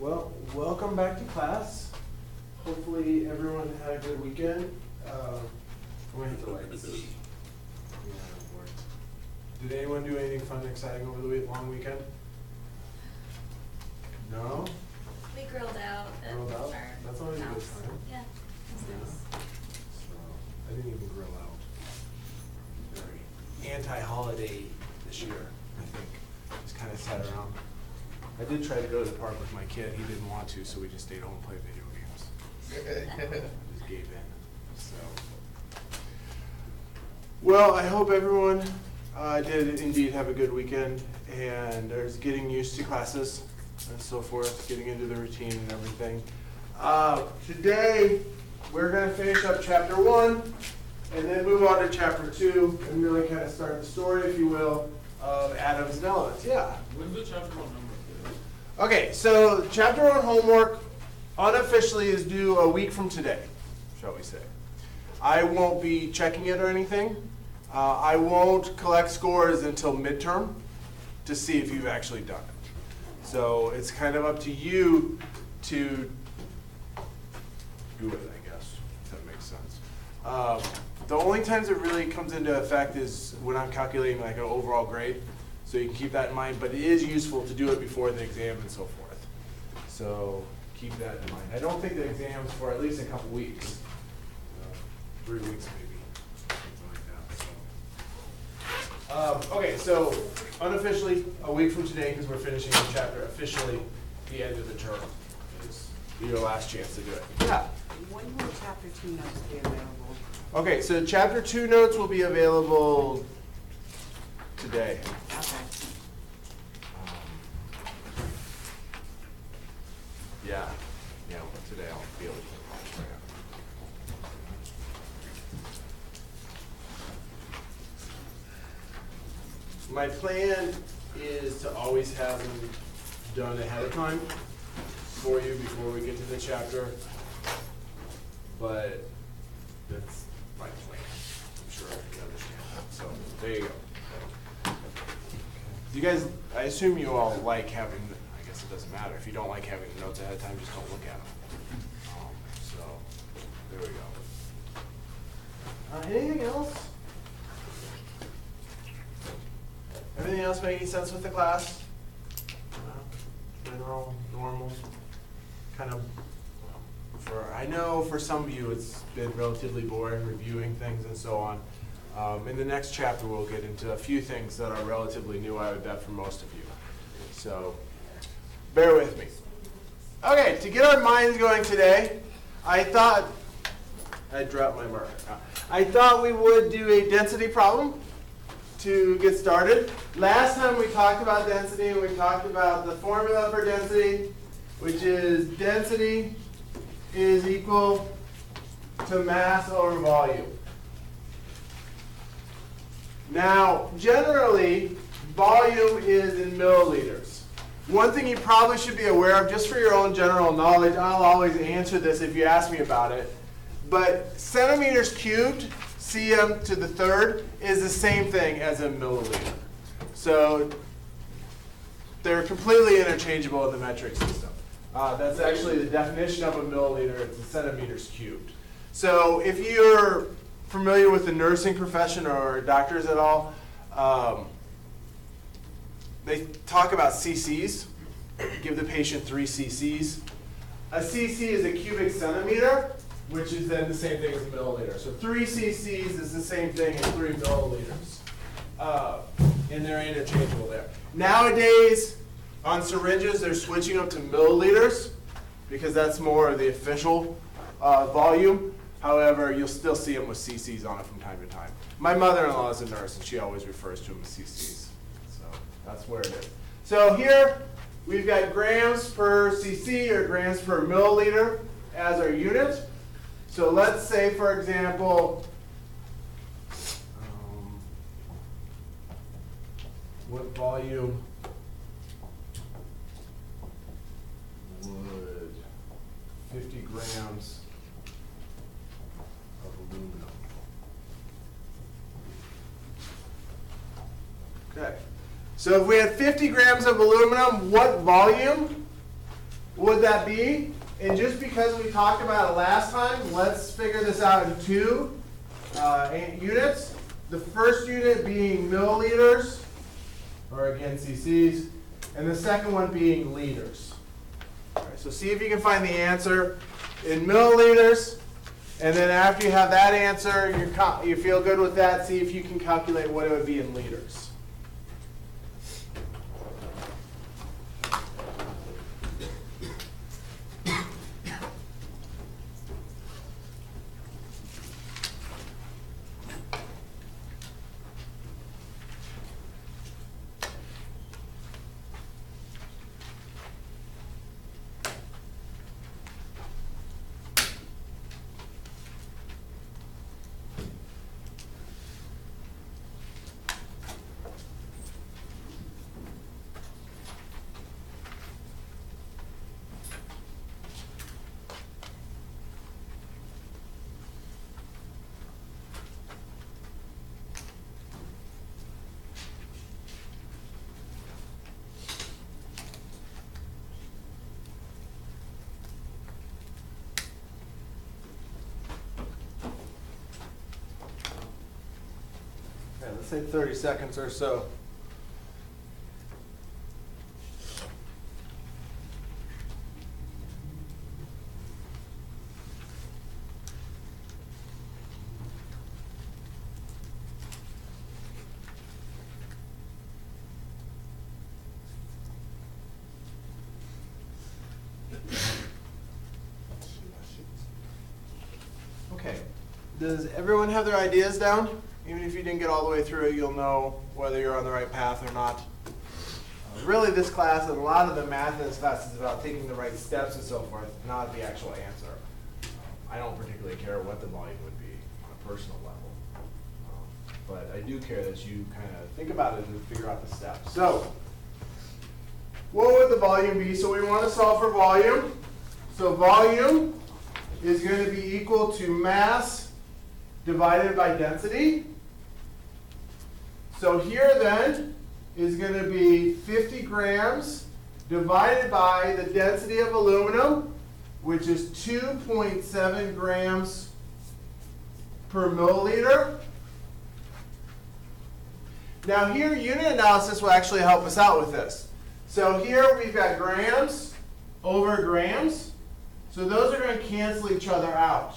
Well, welcome back to class. Hopefully everyone had a good weekend. I'm gonna hit the lights. Yeah, it worked. Did anyone do anything fun and exciting over the long weekend? No? We grilled out at Grilled out? our That's always a good house. sign. Yeah, it's Yeah. nice. So, I didn't even grill out. Very anti-holiday this year, I think. Just kind of sat around. I did try to go to the park with my kid. He didn't want to, so we just stayed home and played video games. Just gave in. So, well, I hope everyone did indeed have a good weekend and is getting used to classes and so forth, getting into the routine and everything. Today, we're going to finish up chapter 1 and then move on to chapter 2 and really kind of start the story, if you will, of atoms and elements. Yeah. When's the chapter 1 number? Okay, so chapter 1 homework unofficially is due a week from today, shall we say. I won't be checking it or anything. I won't collect scores until midterm to see if you've actually done it. So it's kind of up to you to do it, I guess, if that makes sense. The only times it really comes into effect is when I'm calculating like an overall grade. So you can keep that in mind, but it is useful to do it before the exam and so forth. So keep that in mind. I don't think the exam's for at least a couple weeks. 3 weeks maybe, something like that. So. Okay, so unofficially, a week from today, because we're finishing the chapter, officially the end of the term is your last chance to do it. Yeah? When will chapter 2 notes be available? Okay, so chapter 2 notes will be available today. Okay. Yeah, well, today I'll be able to. My plan is to always have them done ahead of time for you before we get to the chapter, but that's my plan. I'm sure you understand that. So there you go. Do you guys, I assume you all like having, I guess it doesn't matter. If you don't like having the notes ahead of time, just don't look at them. So, there we go. Anything else? Everything else make any sense with the class? General, normal, kind of, I know for some of you it's been relatively boring reviewing things and so on. In the next chapter, we'll get into a few things that are relatively new, I would bet, for most of you. So, bear with me. Okay, to get our minds going today, I thought, I dropped my marker. I thought we would do a density problem to get started. Last time we talked about density, and we talked about the formula for density, which is density is equal to mass over volume. Now, generally, volume is in milliliters. One thing you probably should be aware of, just for your own general knowledge, I'll always answer this if you ask me about it, but centimeters cubed, cm to the third, is the same thing as a milliliter. So they're completely interchangeable in the metric system. That's actually the definition of a milliliter, it's a centimeters cubed. So if you're familiar with the nursing profession or doctors at all, they talk about cc's. Give the patient 3 cc's. A cc is a cubic centimeter, which is then the same thing as a milliliter. So 3 cc's is the same thing as 3 milliliters. And they're interchangeable there. Nowadays, on syringes, they're switching up to milliliters because that's more of the official volume. However, you'll still see them with cc's on it from time to time. My mother-in-law is a nurse, and she always refers to them as cc's. So that's where it is. So here, we've got grams per cc or grams per milliliter as our unit. So let's say, for example, what volume would 50 grams of aluminum? Okay. So if we had 50 grams of aluminum, what volume would that be? And just because we talked about it last time, let's figure this out in two units. The first unit being milliliters, or again cc's, and the second one being liters. All right, so see if you can find the answer in milliliters, and then after you have that answer, you feel good with that, see if you can calculate what it would be in liters. Let's say 30 seconds or so. Okay. Does everyone have their ideas down? Even if you didn't get all the way through it, you'll know whether you're on the right path or not. Really, this class and a lot of the math in this class is about taking the right steps and so forth, not the actual answer. I don't particularly care what the volume would be on a personal level. But I do care that you kind of think about it and figure out the steps. So, what would the volume be? So we want to solve for volume. So volume is going to be equal to mass divided by density. So here then is going to be 50 grams divided by the density of aluminum, which is 2.7 grams per milliliter. Now here, unit analysis will actually help us out with this. So here we've got grams over grams. So those are going to cancel each other out.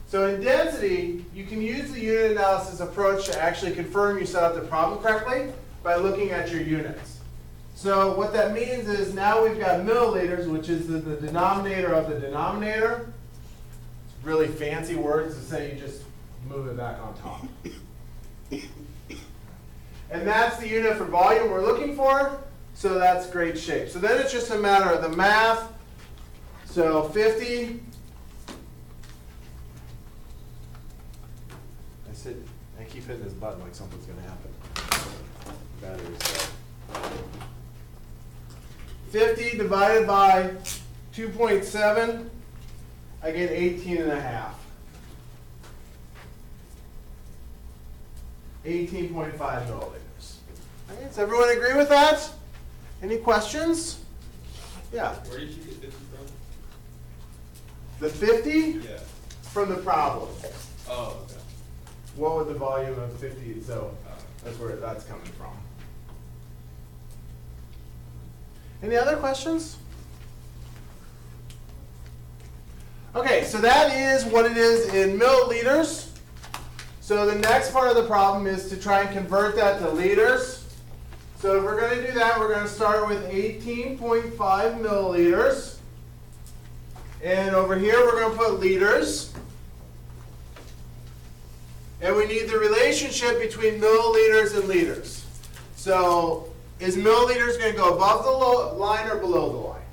So in density, you can use the unit analysis approach to actually confirm you set up the problem correctly by looking at your units. So what that means is now we've got milliliters, which is the denominator of the denominator. It's really fancy words to say you just move it back on top. And that's the unit for volume we're looking for, so that's great shape. So then it's just a matter of the math. So 50. I keep hitting this button like something's going to happen. Battery's dead. 50 divided by 2.7, I get 18 and a half. 18.5 milliliters. Okay, does everyone agree with that? Any questions? Yeah. Where did you get 50 from? The 50? Yeah. From the problem. Oh, okay. What would the volume of 50? So that's where that's coming from. Any other questions? Okay, so that is what it is in milliliters. So the next part of the problem is to try and convert that to liters. So if we're going to do that, we're going to start with 18.5 milliliters. And over here, we're going to put liters. And we need the relationship between milliliters and liters. So is milliliters going to go above the line or below the line?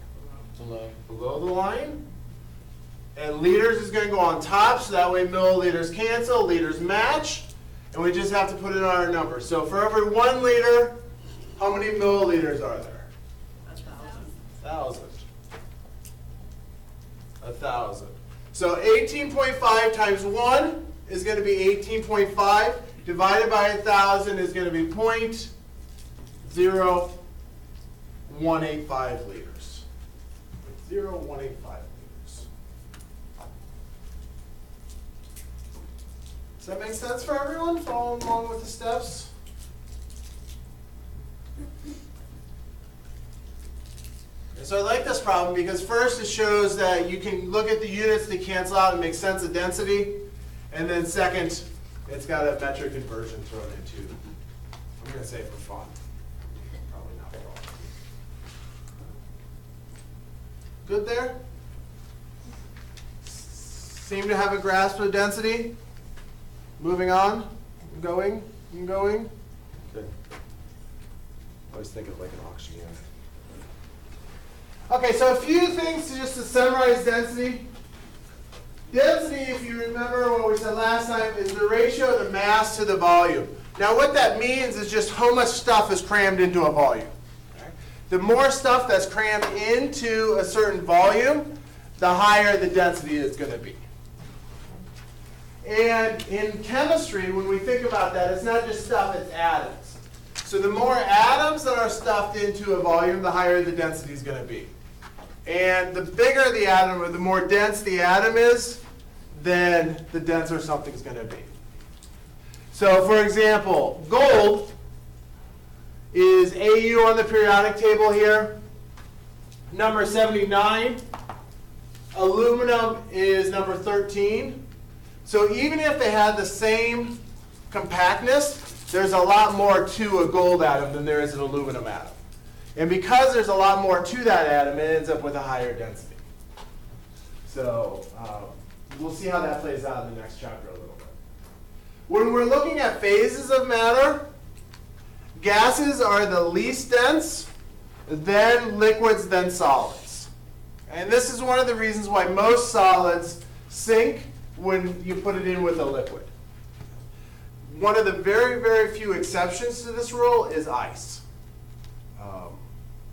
Below. Below the line. And liters is going to go on top, so that way milliliters cancel, liters match. And we just have to put in our number. So for every 1 liter, how many milliliters are there? 1,000. 1,000. So 18.5 times 1 is going to be 18.5. Divided by 1,000 is going to be 0.0185 liters. 0.0185 liters. Does that make sense for everyone? Following along with the steps? And so I like this problem because first it shows that you can look at the units to cancel out and make sense of density. And then second, it's got a metric conversion thrown into. I'm going to say for fun. Probably not for all. Good there? Seem to have a grasp of density? Moving on? Going? Good. Always think of like an auction unit. Okay, so a few things just to summarize density. Density, if you remember what we said last time, is the ratio of the mass to the volume. Now what that means is just how much stuff is crammed into a volume. Okay? The more stuff that's crammed into a certain volume, the higher the density is going to be. And in chemistry, when we think about that, it's not just stuff, it's atoms. So the more atoms that are stuffed into a volume, the higher the density is going to be. And the bigger the atom, or the more dense the atom is, then the denser something's going to be. So for example, gold is Au on the periodic table here, number 79. Aluminum is number 13. So even if they had the same compactness, there's a lot more to a gold atom than there is an aluminum atom. And because there's a lot more to that atom, it ends up with a higher density. So we'll see how that plays out in the next chapter a little bit. When we're looking at phases of matter, gases are the least dense, then liquids, then solids. And this is one of the reasons why most solids sink when you put it in with a liquid. One of the very, very few exceptions to this rule is ice.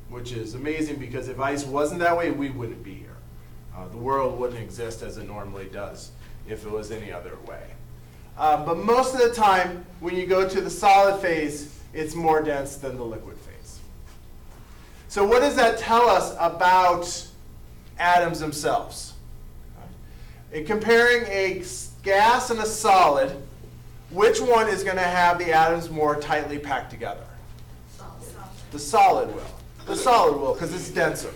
Which is amazing because if ice wasn't that way, we wouldn't be here. The world wouldn't exist as it normally does if it was any other way. But most of the time, when you go to the solid phase, it's more dense than the liquid phase. So what does that tell us about atoms themselves? In comparing a gas and a solid, which one is going to have the atoms more tightly packed together? The solid will. The solid will, because it's denser.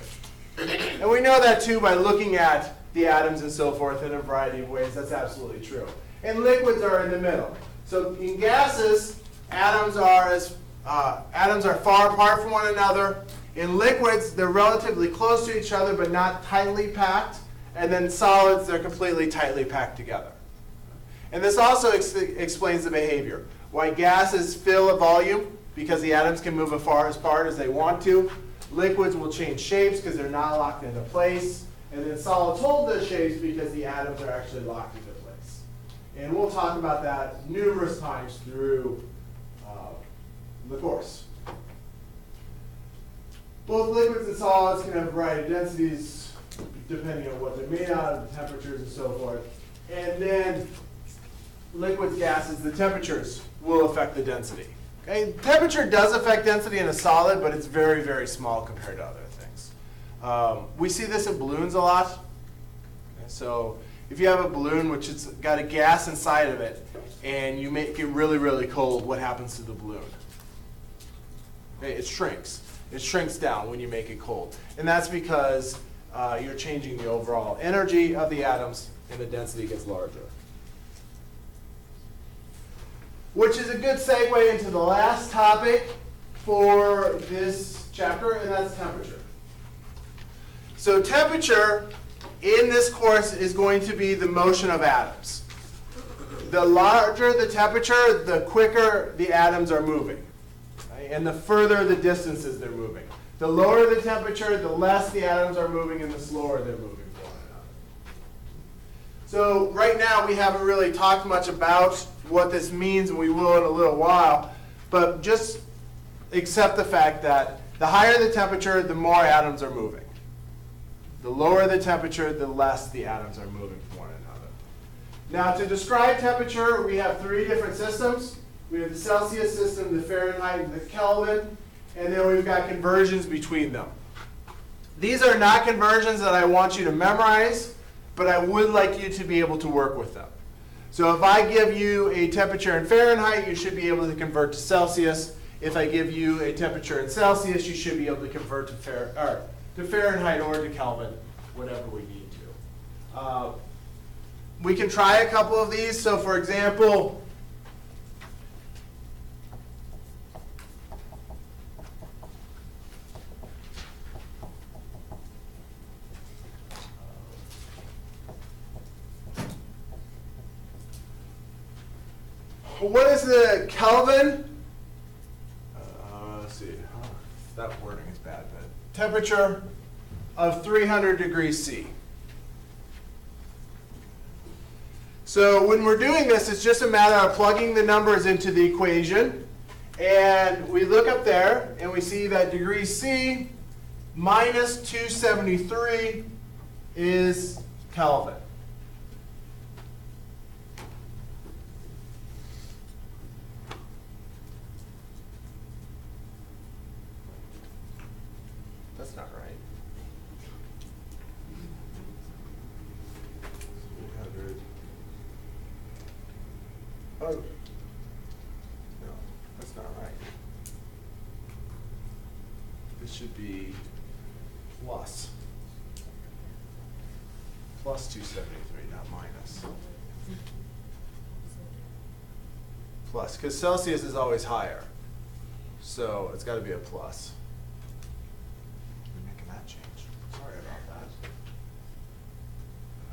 And we know that too by looking at the atoms and so forth in a variety of ways. That's absolutely true. And liquids are in the middle. So in gases, atoms are far apart from one another. In liquids, they're relatively close to each other, but not tightly packed. And then solids, they're completely tightly packed together. And this also explains the behavior. Why gases fill a volume, because the atoms can move as far apart as they want to. Liquids will change shapes because they're not locked into place. And then solids hold those shapes because the atoms are actually locked into place. And we'll talk about that numerous times through the course. Both liquids and solids can have a variety of densities depending on what they're made out of, the temperatures and so forth. And then liquids, gases, the temperatures will affect the density. Okay? Temperature does affect density in a solid, but it's very, very small compared to other things. We see this in balloons a lot. Okay? So if you have a balloon which has got a gas inside of it, and you make it really, really cold, what happens to the balloon? Okay? It shrinks. It shrinks down when you make it cold. And that's because you're changing the overall energy of the atoms, and the density gets larger. Which is a good segue into the last topic for this chapter, and that's temperature. So temperature in this course is going to be the motion of atoms. The larger the temperature, the quicker the atoms are moving, right? And the further the distances they're moving. The lower the temperature, the less the atoms are moving, and the slower they're moving for one another. So right now we haven't really talked much about what this means, and we will in a little while, but just accept the fact that the higher the temperature, the more atoms are moving. The lower the temperature, the less the atoms are moving from one another. Now to describe temperature, we have three different systems. We have the Celsius system, the Fahrenheit, and the Kelvin, and then we've got conversions between them. These are not conversions that I want you to memorize, but I would like you to be able to work with them. So if I give you a temperature in Fahrenheit, you should be able to convert to Celsius. If I give you a temperature in Celsius, you should be able to convert to Fahrenheit or to Kelvin, whatever we need to. We can try a couple of these. So for example, what is the Kelvin? Let's see. Oh, that wording is bad, but temperature of 300 degrees C. So when we're doing this, it's just a matter of plugging the numbers into the equation. And we look up there, and we see that degrees C minus 273 is Kelvin. That's not right. 300. Oh, no, that's not right. This should be plus. Plus 273, not minus. Plus, because Celsius is always higher. So it's got to be a plus. We're making that change. Sorry about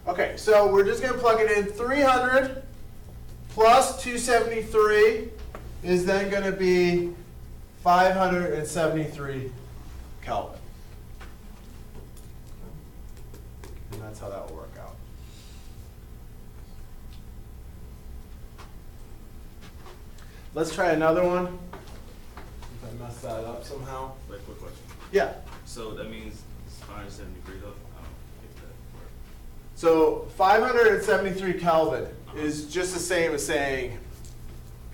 that. Okay, so we're just going to plug it in. 300 plus 273 is then going to be 573 Kelvin. And that's how that will work out. Let's try another one. If I mess that up somehow. Wait, quick question. Yeah. So that means it's 570 degrees up? I don't get that part. So 573 Kelvin is just the same as saying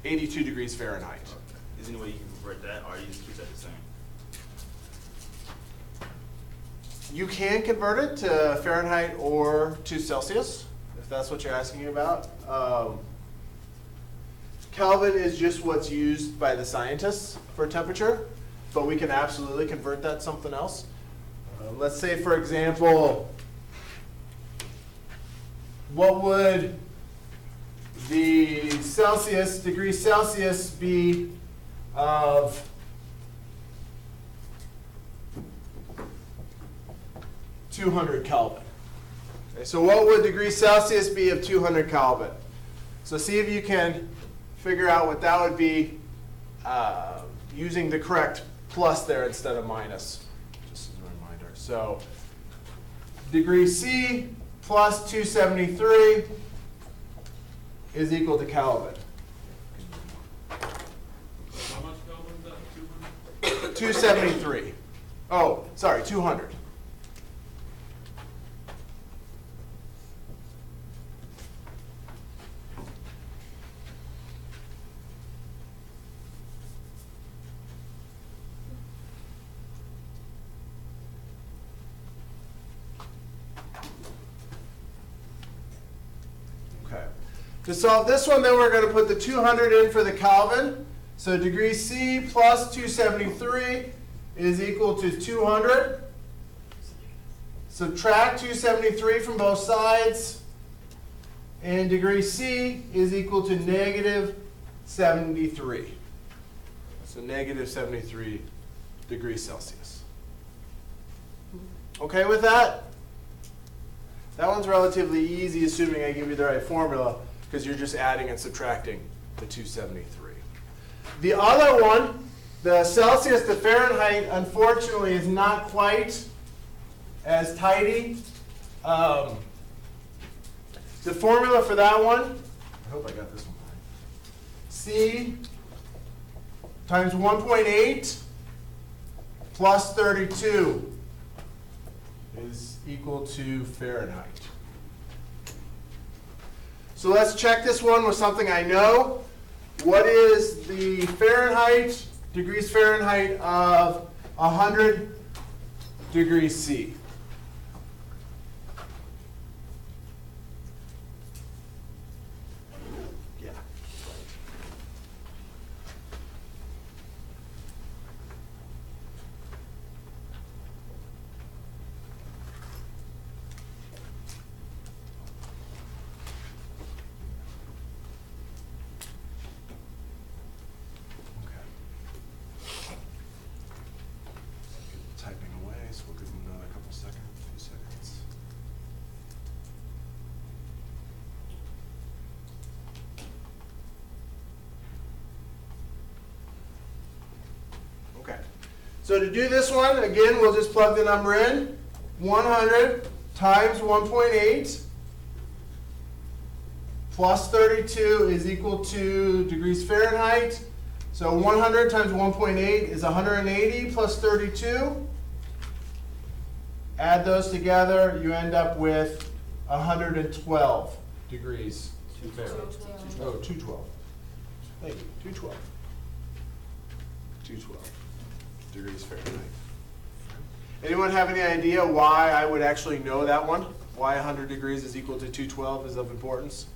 82 degrees Fahrenheit. Okay. Is there any way you can convert that, or you just keep that the same? You can convert it to Fahrenheit or to Celsius, if that's what you're asking about. Kelvin is just what's used by the scientists for temperature, but we can absolutely convert that to something else. Let's say, for example, what would the Celsius, degrees Celsius be of 200 Kelvin? Okay, so what would degrees Celsius be of 200 Kelvin? So see if you can figure out what that would be using the correct plus there instead of minus, just as a reminder. So degree C plus 273 is equal to Kelvin. How much Kelvin is that? 200? 273. Oh, sorry, 200. To solve this one, then we're going to put the 200 in for the Kelvin. So degree C plus 273 is equal to 200. Subtract 273 from both sides. And degree C is equal to negative 73. So negative 73 degrees Celsius. Okay with that? That one's relatively easy, assuming I give you the right formula, because you're just adding and subtracting the 273. The other one, the Celsius to Fahrenheit, unfortunately is not quite as tidy. The formula for that one, I hope I got this one right. C times 1.8 plus 32 is equal to Fahrenheit. So let's check this one with something I know. What is the Fahrenheit, degrees Fahrenheit of 100 degrees C. Yeah. Typing away, so we'll give them another couple seconds, few seconds. Okay, so to do this one, again, we'll just plug the number in. 100 times 1.8 plus 32 is equal to degrees Fahrenheit. So 100 times 1.8 is 180 plus 32. Add those together, you end up with 112 degrees Fahrenheit. Oh, 212. Thank you, 212. 212 degrees Fahrenheit. Anyone have any idea why I would actually know that one? Why 100 degrees is equal to 212 is of importance?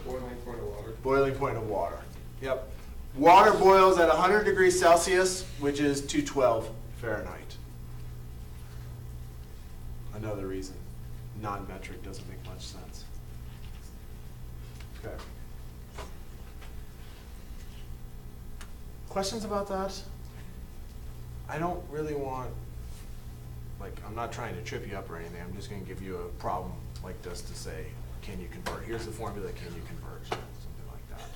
Boiling point of water. Boiling point of water. Yep. Water boils at 100 degrees Celsius, which is 212 Fahrenheit. Another reason non-metric doesn't make much sense. Okay. Questions about that? I don't really want, like, I'm not trying to trip you up or anything. I'm just going to give you a problem like this to say, can you convert? Here's the formula, can you convert? Something like that.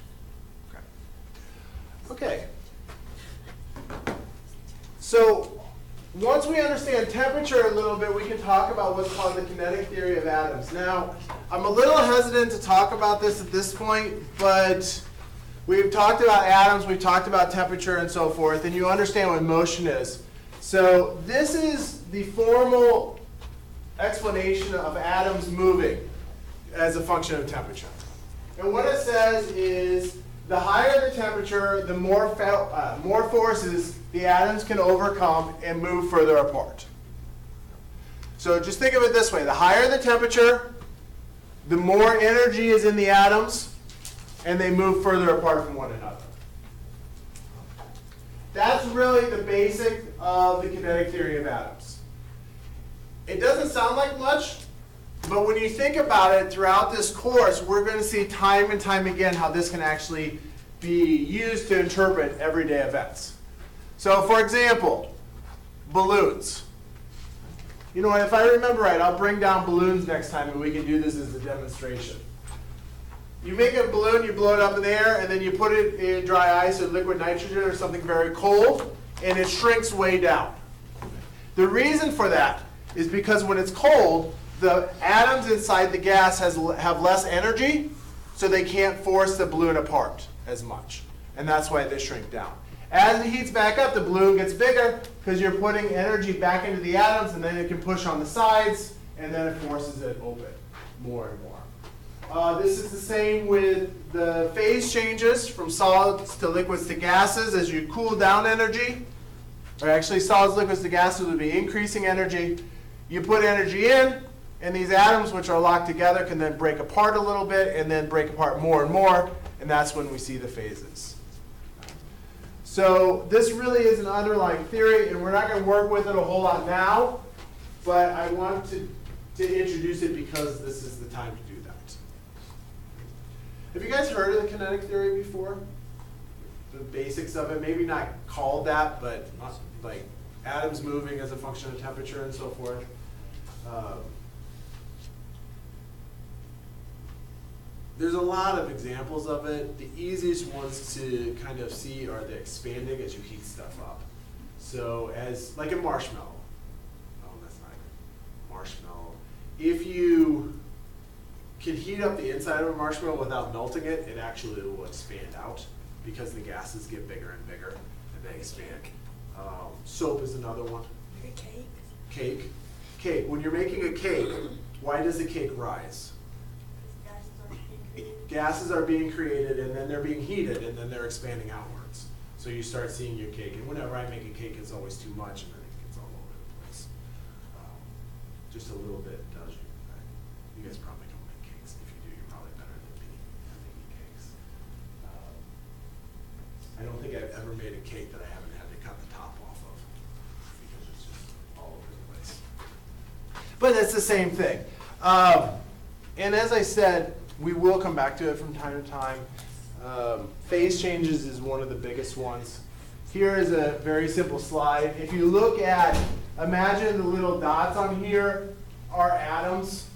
Okay. Okay. So once we understand temperature a little bit, we can talk about what's called the kinetic theory of atoms. Now, I'm a little hesitant to talk about this at this point, but we've talked about atoms, we've talked about temperature and so forth, and you understand what motion is. So this is the formal explanation of atoms moving as a function of temperature. And what it says is the higher the temperature, the more forces the atoms can overcome and move further apart. So just think of it this way. The higher the temperature, the more energy is in the atoms, and they move further apart from one another. That's really the basic of the kinetic theory of atoms. It doesn't sound like much, but when you think about it throughout this course, we're going to see time and time again how this can actually be used to interpret everyday events. So for example, balloons. You know what, if I remember right, I'll bring down balloons next time and we can do this as a demonstration. You make a balloon, you blow it up in the air, and then you put it in dry ice or liquid nitrogen or something very cold, and it shrinks way down. The reason for that is because when it's cold, the atoms inside the gas have less energy, so they can't force the balloon apart as much. And that's why they shrink down. As it heats back up, the balloon gets bigger because you're putting energy back into the atoms, and then it can push on the sides, and then it forces it open more and more. This is the same with the phase changes from solids to liquids to gases. As you cool down energy, or actually solids, liquids to gases would be increasing energy. You put energy in, and these atoms, which are locked together, can then break apart a little bit and then break apart more and more, and that's when we see the phases. So this really is an underlying theory, and we're not going to work with it a whole lot now, but I want to introduce it because this is the time to do that. Have you guys heard of the kinetic theory before? The basics of it, maybe not called that, but like atoms moving as a function of temperature and so forth. There's a lot of examples of it. The easiest ones to kind of see are the expanding as you heat stuff up. So as, like a marshmallow. Oh, that's not a marshmallow. If you can heat up the inside of a marshmallow without melting it, it actually will expand out because the gases get bigger and bigger and they expand. Soap is another one. Cake. Cake. When you're making a cake, why does the cake rise? Gases are being created, and then they're being heated, and then they're expanding outwards. So you start seeing your cake. And whenever I make a cake, it's always too much, and then it gets all over the place. just a little bit does you. You guys probably don't make cakes. If you do, you're probably better than me at making cakes. I don't think I've ever made a cake that I haven't had to cut the top off of because it's just all over the place. But it's the same thing. And as I said, we will come back to it from time to time. Phase changes is one of the biggest ones. Here is a very simple slide. If you look at, imagine the little dots on here are atoms.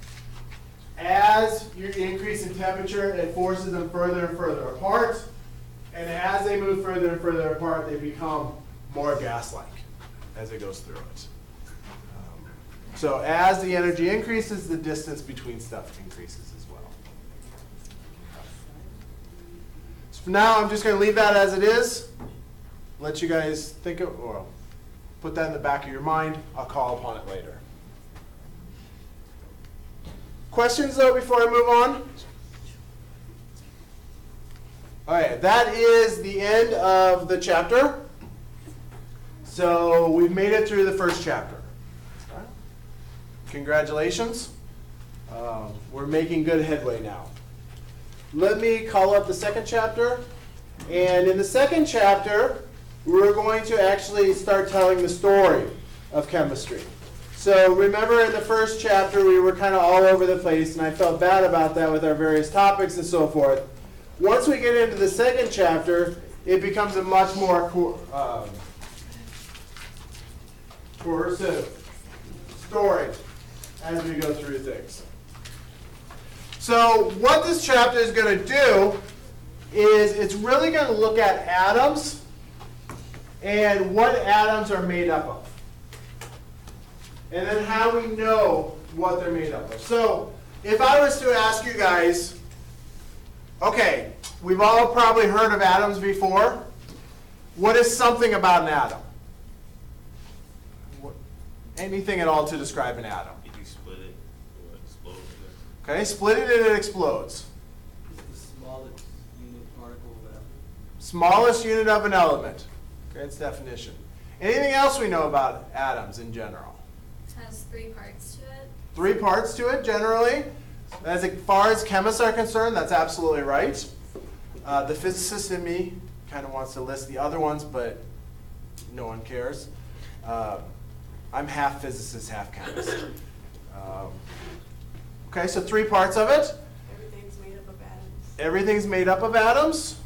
As you increase in temperature, it forces them further and further apart. And as they move further and further apart, they become more gas-like as it goes through it. So as the energy increases, the distance between stuff increases as well. So for now, I'm just going to leave that as it is. Let you guys think of, or put that in the back of your mind. I'll call upon it later. Questions, though, before I move on? All right, that is the end of the chapter. So we've made it through the first chapter. Congratulations. We're making good headway now. Let me call up the second chapter. And in the second chapter, we're going to actually start telling the story of chemistry. So remember in the first chapter, we were kind of all over the place, and I felt bad about that with our various topics and so forth. Once we get into the second chapter, it becomes a much more cohesive story as we go through things. So what this chapter is going to do is it's really going to look at atoms and what atoms are made up of. And then how we know what they're made up of. So if I was to ask you guys, okay, we've all probably heard of atoms before. What is something about an atom? Anything at all to describe an atom? If you split it, it will explode. Okay, split it and it explodes. It's the smallest unit particle of element. Smallest unit of an element. Okay, its definition. Anything else we know about atoms in general? It has 3 parts to it. 3 parts to it, generally. As far as chemists are concerned, that's absolutely right. The physicist in me kind of wants to list the other ones, but no one cares. I'm half physicist, half chemist. Okay, so 3 parts of it. Everything's made up of atoms. Everything's made up of atoms.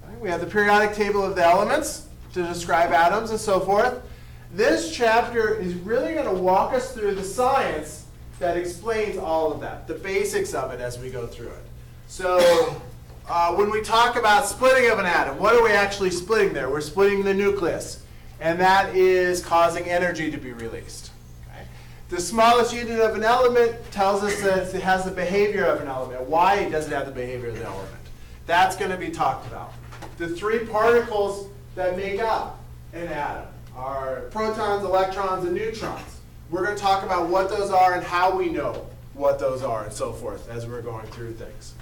Okay, we have the periodic table of the elements to describe atoms and so forth. This chapter is really going to walk us through the science that explains all of that, the basics of it as we go through it. So when we talk about splitting of an atom, what are we actually splitting there? We're splitting the nucleus, and that is causing energy to be released. Okay? The smallest unit of an element tells us that it has the behavior of an element. Why does it have the behavior of the element? That's going to be talked about. The 3 particles that make up an atom are protons, electrons, and neutrons. We're going to talk about what those are and how we know what those are and so forth as we're going through things.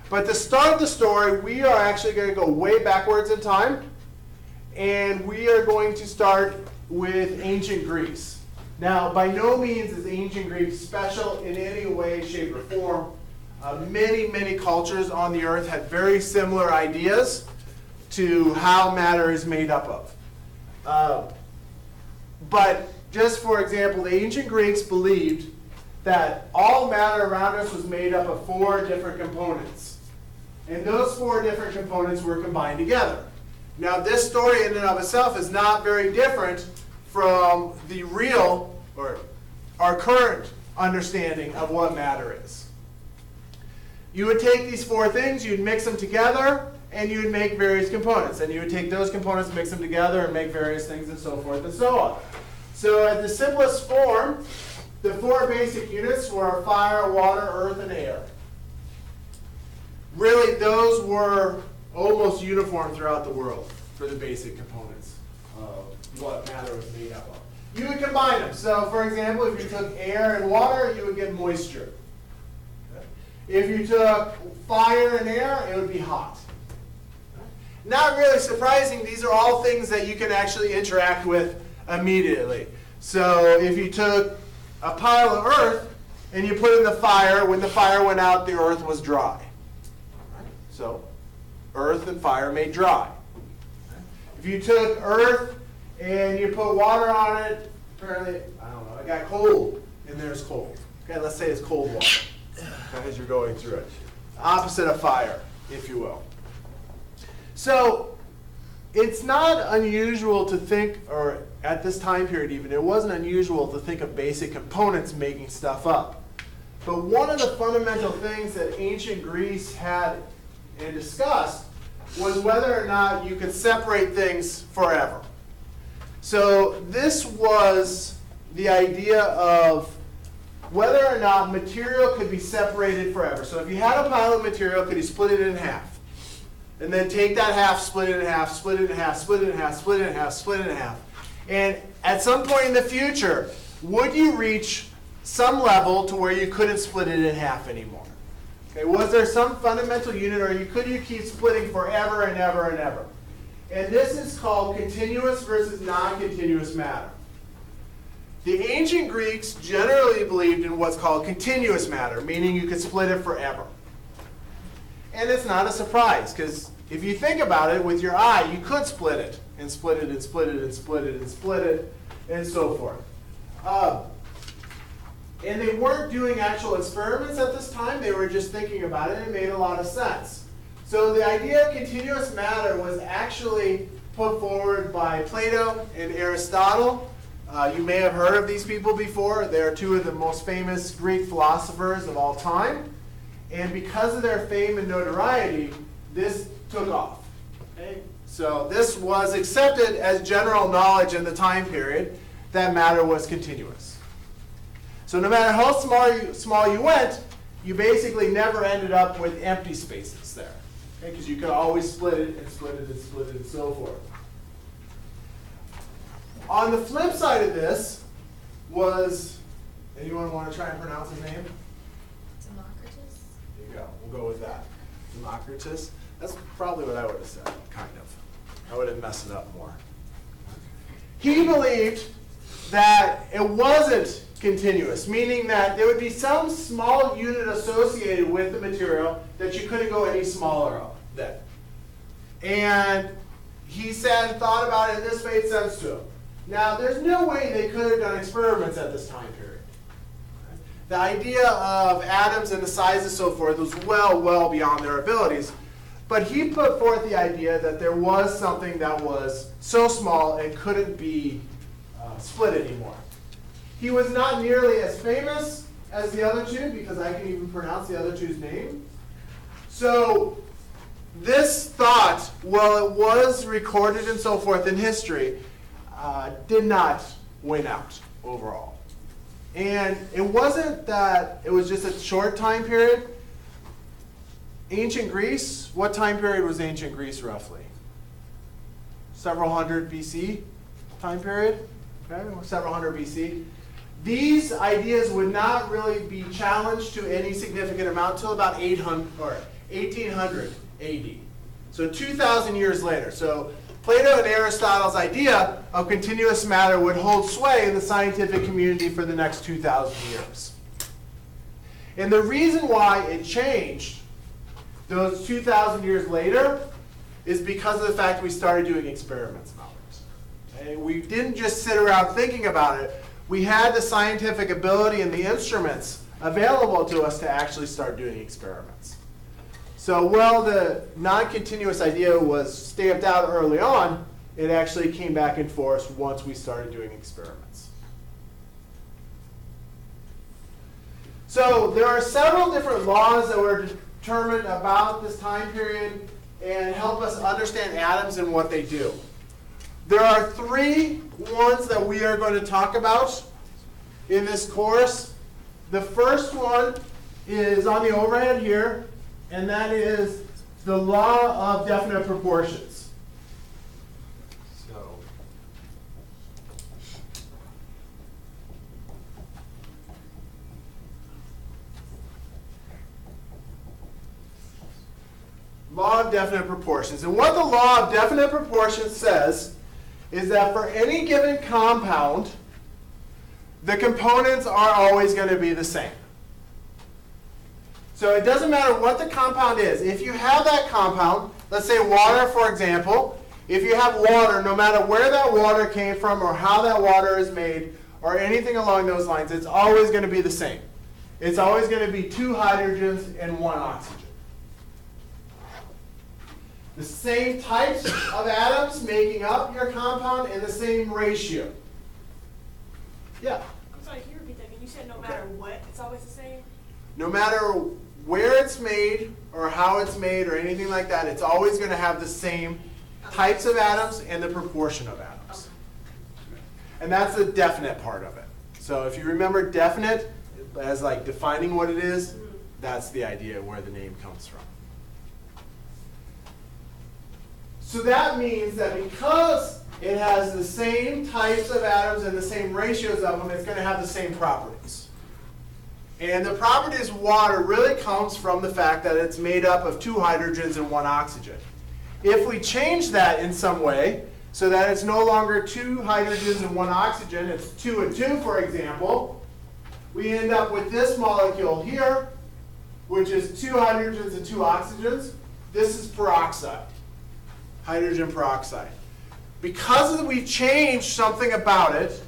But to start the story, we are actually going to go way backwards in time, and we are going to start with ancient Greece. Now, by no means is ancient Greece special in any way, shape, or form. Many cultures on the earth had very similar ideas to how matter is made up of. But just for example, the ancient Greeks believed that all matter around us was made up of 4 different components. And those 4 different components were combined together. Now this story in and of itself is not very different from the real, or our current understanding of what matter is. You would take these 4 things, you'd mix them together, and you would make various components. And you would take those components, mix them together, and make various things, and so forth and so on. So at the simplest form, the 4 basic units were fire, water, earth, and air. Really, those were almost uniform throughout the world for the basic components of what matter was made up of. You would combine them. So for example, if you took air and water, you would get moisture. Okay? If you took fire and air, it would be hot. Not really surprising, these are all things that you can actually interact with immediately. So if you took a pile of earth and you put it in the fire. When the fire went out, the earth was dry. Right? So earth and fire made dry. If you took earth and you put water on it, apparently, I don't know, it got cold, and there's cold. Okay, let's say it's cold water as you're going through it. Opposite of fire, if you will. So it's not unusual to think, or at this time period even, it wasn't unusual to think of basic components making stuff up. But one of the fundamental things that ancient Greece had and discussed was whether or not you could separate things forever. So this was the idea of whether or not material could be separated forever. So if you had a pile of material, could you split it in half? And then take that half, split it in half, split it in half, split it in half, split it in half, split it in half. And at some point in the future, would you reach some level to where you couldn't split it in half anymore? Okay, was there some fundamental unit, or could you keep splitting forever and ever and ever? And this is called continuous versus non-continuous matter. The ancient Greeks generally believed in what's called continuous matter, meaning you could split it forever. And it's not a surprise, because if you think about it with your eye, you could split it, and split it, and split it, and split it, and split it, and so forth. And they weren't doing actual experiments at this time. They were just thinking about it, and it made a lot of sense. So the idea of continuous matter was actually put forward by Plato and Aristotle. You may have heard of these people before. They are two of the most famous Greek philosophers of all time. And because of their fame and notoriety, this took off. Okay? So this was accepted as general knowledge in the time period that matter was continuous. So no matter how small you went, you basically never ended up with empty spaces there. Because you could always split it and split it and split it and so forth. On the flip side of this was, anyone want to try and pronounce his name? Democritus. There you go. We'll go with that. Democritus. That's probably what I would have said, kind of. I would have messed it up more. He believed that it wasn't continuous, meaning that there would be some small unit associated with the material that you couldn't go any smaller than. And he sat and thought about it, and this made sense to him. Now, there's no way they could have done experiments at this time period. The idea of atoms and the size and so forth was well beyond their abilities. But he put forth the idea that there was something that was so small it couldn't be split anymore. He was not nearly as famous as the other two, because I can even pronounce the other two's name. So this thought, while it was recorded and so forth in history, did not win out overall. And it wasn't that it was just a short time period. Ancient Greece, what time period was ancient Greece roughly? Several hundred BC time period? Okay, several hundred BC. These ideas would not really be challenged to any significant amount until about 800 or 1800 AD. So 2,000 years later. So Plato and Aristotle's idea of continuous matter would hold sway in the scientific community for the next 2,000 years. And the reason why it changed those 2,000 years later is because of the fact we started doing experiments about it. Okay? We didn't just sit around thinking about it. We had the scientific ability and the instruments available to us to actually start doing experiments. So while the non-continuous idea was stamped out early on, it actually came back in force once we started doing experiments. So there are several different laws that were determined about this time period and help us understand atoms and what they do. There are three ones that we are going to talk about in this course. The first one is on the overhead here, and that is the law of definite proportions. So, law of definite proportions. And what the law of definite proportions says is that for any given compound, the components are always going to be the same. So it doesn't matter what the compound is. If you have that compound, let's say water, for example, if you have water, no matter where that water came from or how that water is made or anything along those lines, it's always going to be the same. It's always going to be 2 hydrogens and 1 oxygen. The same types of atoms making up your compound in the same ratio. Yeah? I'm sorry, can you repeat that again? You said no matter what, it's always the same? No matter where it's made or how it's made or anything like that, it's always going to have the same types of atoms and the proportion of atoms. And that's the definite part of it. So if you remember definite as like defining what it is, that's the idea where the name comes from. So that means that because it has the same types of atoms and the same ratios of them, it's going to have the same properties. And the properties of water really comes from the fact that it's made up of 2 hydrogens and 1 oxygen. If we change that in some way, so that it's no longer 2 hydrogens and 1 oxygen, it's 2 and 2, for example, we end up with this molecule here, which is 2 hydrogens and 2 oxygens. This is peroxide, hydrogen peroxide. Because we've changed something about it,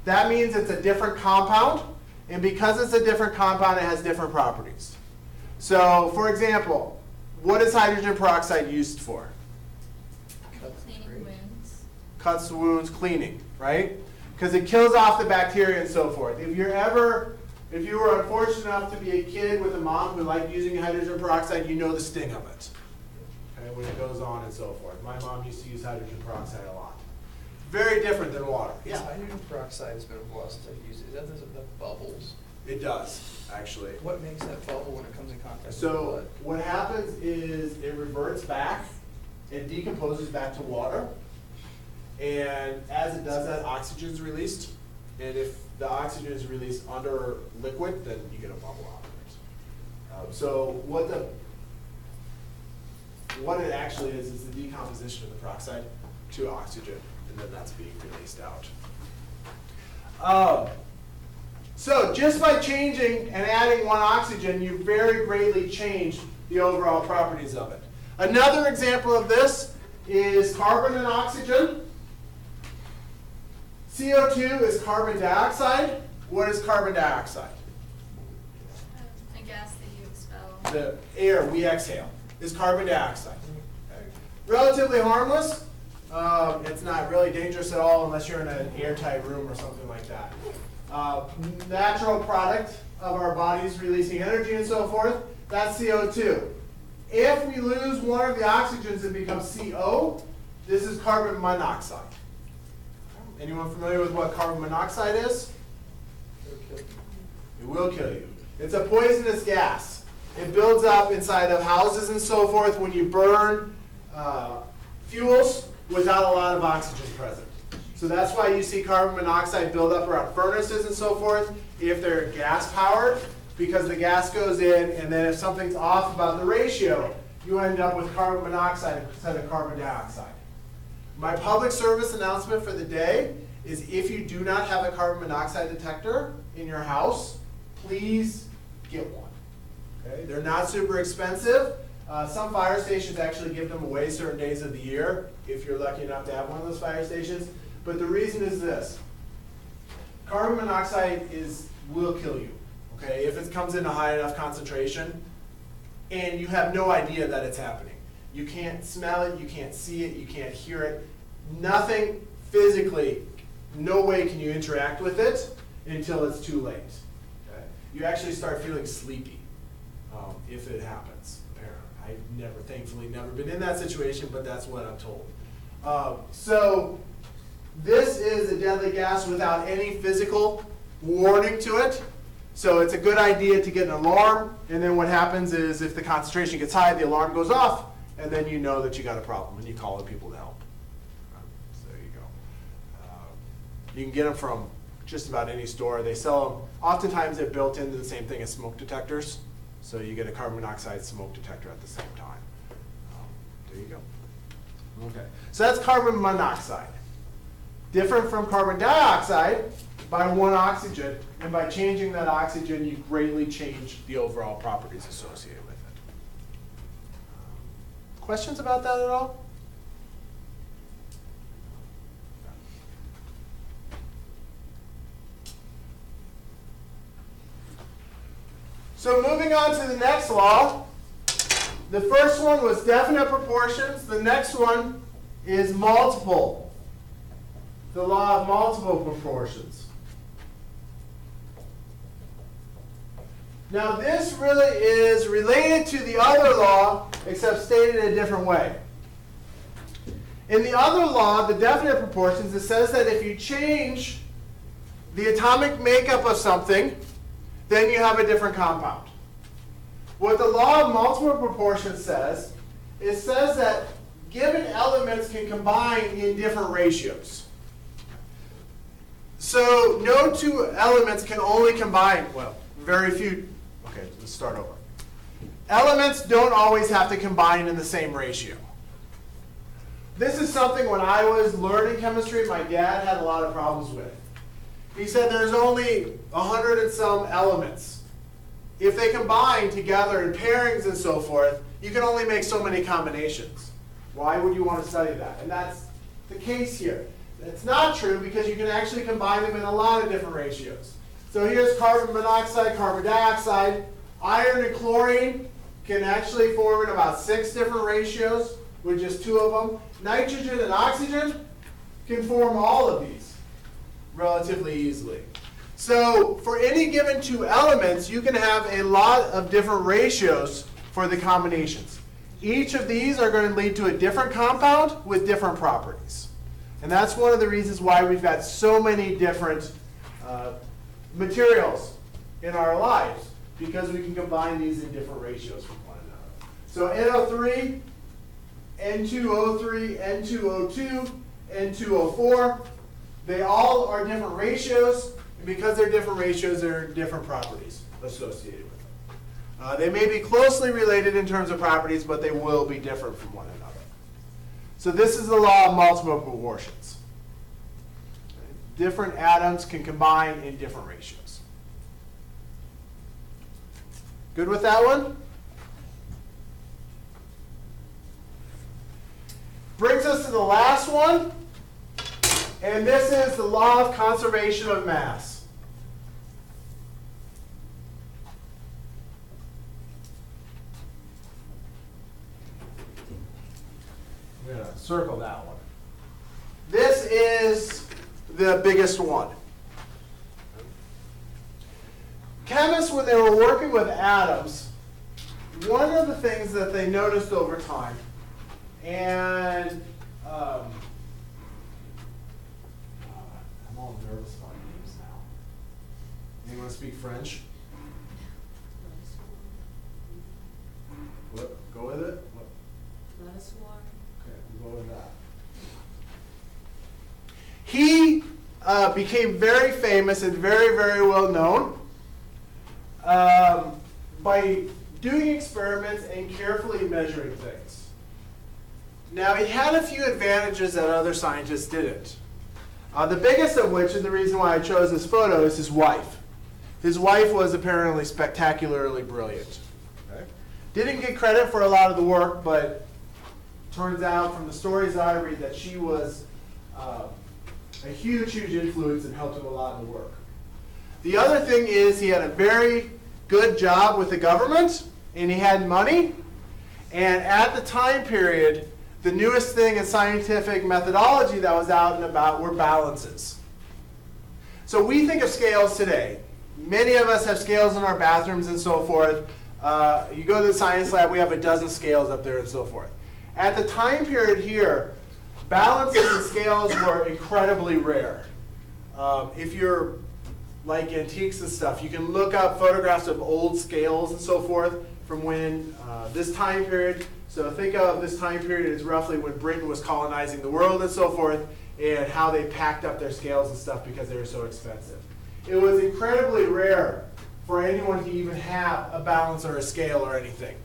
that means it's a different compound, and because it's a different compound, it has different properties. So, for example, what is hydrogen peroxide used for? Cleaning wounds. Cuts, wounds, cleaning, right? Because it kills off the bacteria and so forth. If you were unfortunate enough to be a kid with a mom who liked using hydrogen peroxide, you know the sting of it. Okay, when it goes on and so forth. My mom used to use hydrogen peroxide a lot. Very different than water. Yeah, hydrogen peroxide has been a while since I've used it. Is that the bubbles? It does, actually. What makes that bubble when it comes in contact with So blood? what happens is it reverts back, it decomposes back to water, and as it does that, oxygen is released, and if the oxygen is released under liquid, then you get a bubble out of it. So what it actually is the decomposition of the peroxide to oxygen, and then that's being released out. So just by changing and adding 1 oxygen, you very greatly change the overall properties of it. Another example of this is carbon and oxygen. CO2 is carbon dioxide. What is carbon dioxide? A gas that you expel. The air we exhale is carbon dioxide. Okay. Relatively harmless. It's not really dangerous at all unless you're in an airtight room or something like that. Natural product of our bodies releasing energy and so forth, that's CO2. If we lose one of the oxygens and become CO, this is carbon monoxide. Anyone familiar with what carbon monoxide is? It will kill you. It's a poisonous gas. It builds up inside of houses and so forth when you burn fuels without a lot of oxygen present. So that's why you see carbon monoxide build up around furnaces and so forth if they're gas powered, because the gas goes in, and then if something's off about the ratio, you end up with carbon monoxide instead of carbon dioxide. My public service announcement for the day is if you do not have a carbon monoxide detector in your house, please get one. Okay? They're not super expensive. Some fire stations actually give them away certain days of the year if you're lucky enough to have one of those fire stations. But the reason is this. Carbon monoxide will kill you, okay, if it comes in a high enough concentration and you have no idea that it's happening. You can't smell it, you can't see it, you can't hear it. Nothing physically, no way can you interact with it until it's too late. Okay? You actually start feeling sleepy if it happens, apparently. I've thankfully never been in that situation, but that's what I'm told. So this is a deadly gas without any physical warning to it. So it's a good idea to get an alarm, and then what happens is if the concentration gets high, the alarm goes off, and then you know that you got a problem, and you call the people to help. So there you go. You can get them from just about any store. They sell them. Oftentimes they're built into the same thing as smoke detectors, so you get a carbon monoxide smoke detector at the same time. There you go. Okay, so that's carbon monoxide. Different from carbon dioxide. by 1 oxygen, and by changing that oxygen, you greatly change the overall properties associated with it. Questions about that at all? So moving on to the next law. The first one was definite proportions. The next one is multiple. The law of multiple proportions. Now this really is related to the other law, except stated in a different way. In the other law, the definite proportions, it says that if you change the atomic makeup of something, then you have a different compound. What the law of multiple proportions says, it says that given elements can combine in different ratios. So no two elements can only combine, well, very few. Okay, let's start over. Elements don't always have to combine in the same ratio. This is something when I was learning chemistry, my dad had a lot of problems with. He said there's only 100 and some elements. If they combine together in pairings and so forth, you can only make so many combinations. Why would you want to study that? And that's the case here. It's not true because you can actually combine them in a lot of different ratios. So here's carbon monoxide, carbon dioxide. Iron and chlorine can actually form in about 6 different ratios with just 2 of them. Nitrogen and oxygen can form all of these relatively easily. So for any given 2 elements, you can have a lot of different ratios for the combinations. Each of these are going to lead to a different compound with different properties. And that's one of the reasons why we've got so many different materials in our lives, because we can combine these in different ratios from one another. So NO3, N2O3, N2O2, N2O4, they all are different ratios, and because they're different ratios, there are different properties associated with them. They may be closely related in terms of properties, but they will be different from one another. So this is the law of multiple proportions. Different atoms can combine in different ratios. Good with that one? Brings us to the last one, and this is the law of conservation of mass. I'm going to circle that one. This is the biggest one. Chemists, when they were working with atoms, one of the things that they noticed over time, and I'm all nervous about names now. Anyone speak French? What? Go with it? What? Okay, we'll go with that. He became very famous and very, very well known by doing experiments and carefully measuring things. Now, he had a few advantages that other scientists didn't. The biggest of which, and the reason why I chose this photo, is his wife. His wife was apparently spectacularly brilliant. Okay? Didn't get credit for a lot of the work, but turns out from the stories that I read that she was a huge, huge influence and helped him a lot in the work. The other thing is he had a very good job with the government, and he had money. And at the time period, the newest thing in scientific methodology that was out and about were balances. So we think of scales today. Many of us have scales in our bathrooms and so forth. You go to the science lab, we have a dozen scales up there and so forth. At the time period here, balances and scales were incredibly rare. If you're like antiques and stuff, you can look up photographs of old scales and so forth from when this time period. So think of this time period as roughly when Britain was colonizing the world and so forth, and how they packed up their scales and stuff because they were so expensive. It was incredibly rare for anyone to even have a balance or a scale or anything.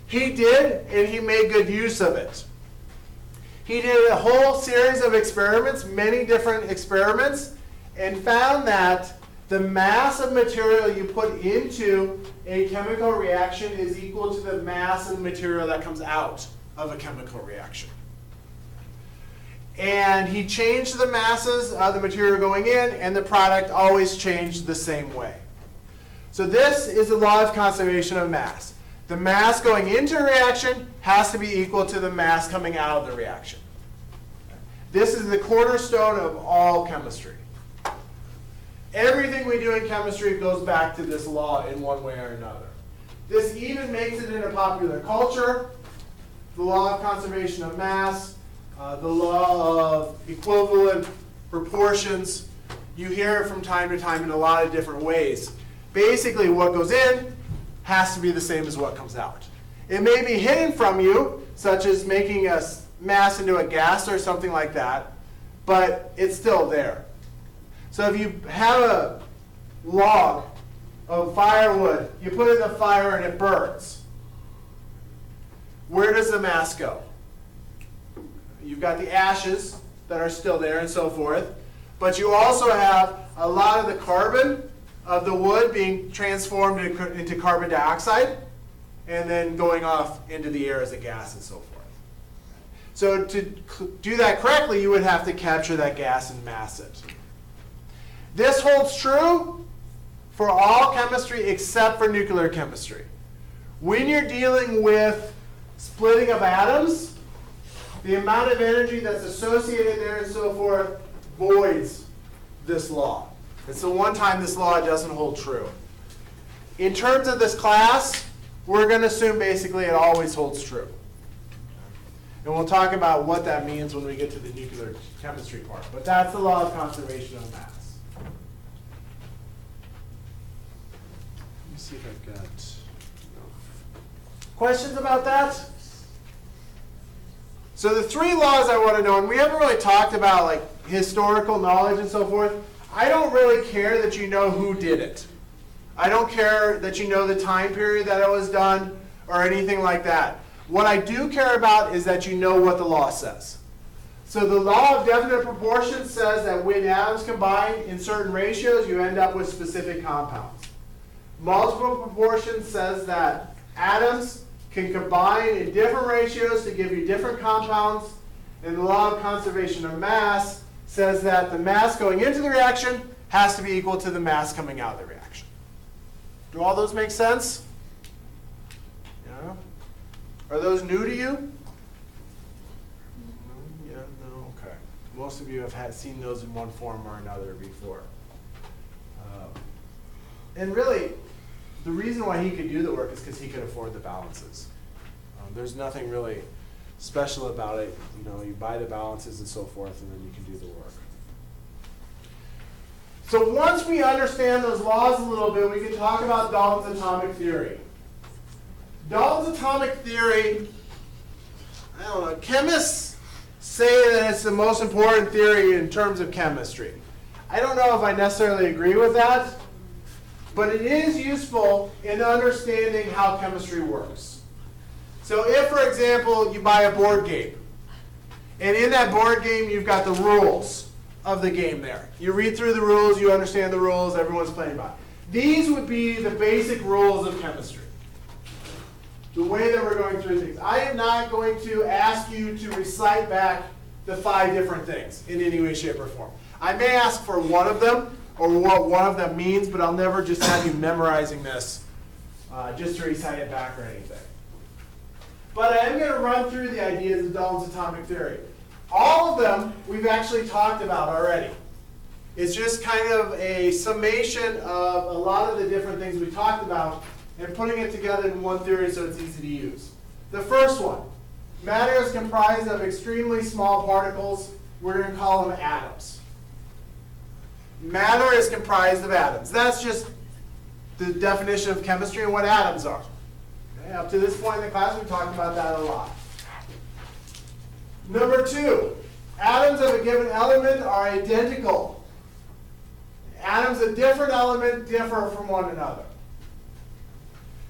He did, and he made good use of it. He did a whole series of experiments, many different experiments, and found that the mass of material you put into a chemical reaction is equal to the mass of material that comes out of a chemical reaction. And he changed the masses of the material going in, and the product always changed the same way. So this is the law of conservation of mass. The mass going into a reaction has to be equal to the mass coming out of the reaction. This is the cornerstone of all chemistry. Everything we do in chemistry goes back to this law in one way or another. This even makes it into popular culture. The law of conservation of mass, the law of equivalent proportions. You hear it from time to time in a lot of different ways. Basically, what goes in has to be the same as what comes out. It may be hidden from you, such as making a mass into a gas or something like that, but it's still there. So if you have a log of firewood, you put it in the fire and it burns. Where does the mass go? You've got the ashes that are still there and so forth, but you also have a lot of the carbon of the wood being transformed into carbon dioxide and then going off into the air as a gas and so forth. So to do that correctly, you would have to capture that gas and mass it. This holds true for all chemistry except for nuclear chemistry. When you're dealing with splitting of atoms, the amount of energy that's associated there and so forth voids this law. It's the one time this law doesn't hold true. In terms of this class, we're going to assume basically it always holds true. And we'll talk about what that means when we get to the nuclear chemistry part. But that's the law of conservation of mass. Let me see if I've got questions about that? So the three laws I want to know, and we haven't really talked about like historical knowledge and so forth. I don't really care that you know who did it. I don't care that you know the time period that it was done or anything like that. What I do care about is that you know what the law says. So the law of definite proportions says that when atoms combine in certain ratios, you end up with specific compounds. Multiple proportions says that atoms can combine in different ratios to give you different compounds. And the law of conservation of mass says that the mass going into the reaction has to be equal to the mass coming out of the reaction. Do all those make sense? Yeah? Are those new to you? Yeah, no, okay. Most of you have seen those in one form or another before. And really, the reason why he could do the work is because he could afford the balances. There's nothing really special about it. You know, you buy the balances and so forth, and then you can do the work. So once we understand those laws a little bit, we can talk about Dalton's atomic theory. Dalton's atomic theory, I don't know, chemists say that it's the most important theory in terms of chemistry. I don't know if I necessarily agree with that, but it is useful in understanding how chemistry works. So if, for example, you buy a board game, and in that board game you've got the rules of the game there. You read through the rules, you understand the rules, everyone's playing by. These would be the basic rules of chemistry. The way that we're going through things. I am not going to ask you to recite back the 5 different things in any way, shape, or form. I may ask for one of them, or what one of them means, but I'll never just have you memorizing this just to recite it back or anything. But I am going to run through the ideas of Dalton's atomic theory. All of them we've actually talked about already. It's just kind of a summation of a lot of the different things we talked about and putting it together in one theory so it's easy to use. The first one, matter is comprised of extremely small particles. We're going to call them atoms. Matter is comprised of atoms. That's just the definition of chemistry and what atoms are. Okay, up to this point in the class, we talked about that a lot. Number 2, atoms of a given element are identical. Atoms of different element differ from one another.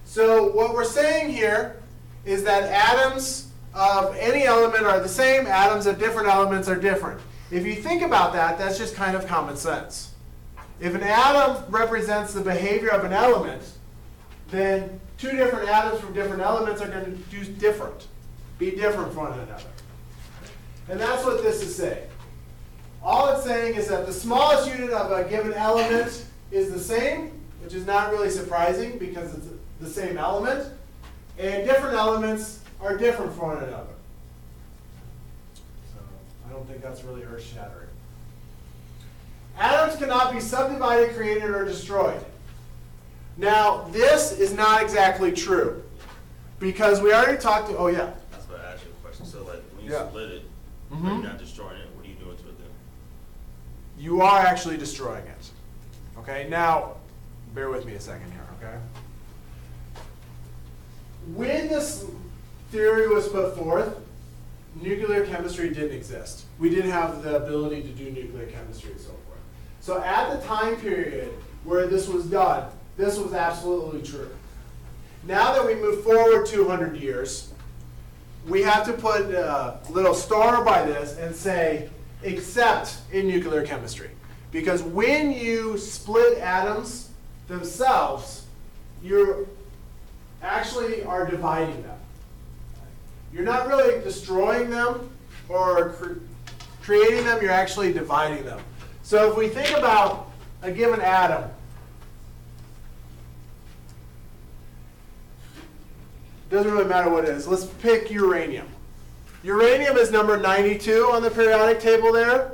So what we're saying here is that atoms of any element are the same, atoms of different elements are different. If you think about that, that's just kind of common sense. if an atom represents the behavior of an element, then two different atoms from different elements are going to be different from one another. And that's what this is saying. All it's saying is that the smallest unit of a given element is the same, which is not really surprising because it's the same element, and different elements are different from one another. So I don't think that's really earth-shattering. Atoms cannot be subdivided, created, or destroyed. Now, this is not exactly true because we already talked to, oh yeah. That's why I asked you a question. So like when you Yeah. split it, Mhm. you're not destroying it. What are you doing to it then? You are actually destroying it. Okay, now, bear with me a second here, okay? When this theory was put forth, nuclear chemistry didn't exist. We didn't have the ability to do nuclear chemistry and so forth. So at the time period where this was done, this was absolutely true. Now that we move forward 200 years, we have to put a little star by this and say, except in nuclear chemistry. Because when you split atoms themselves, you actually are dividing them. You're not really destroying them or creating them, you're actually dividing them. So if we think about a given atom, doesn't really matter what it is. Let's pick uranium. Uranium is number 92 on the periodic table there.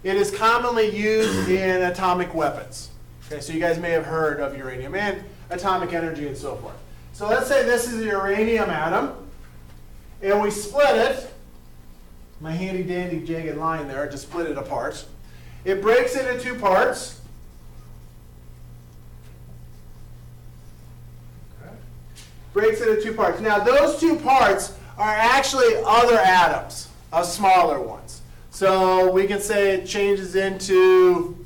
It is commonly used in atomic weapons. Okay, so you guys may have heard of uranium and atomic energy and so forth. So let's say this is a uranium atom, and we split it. My handy dandy jagged line there to split it apart. It breaks into two parts. Breaks into two parts. Now those two parts are actually other atoms, smaller ones. So we can say it changes into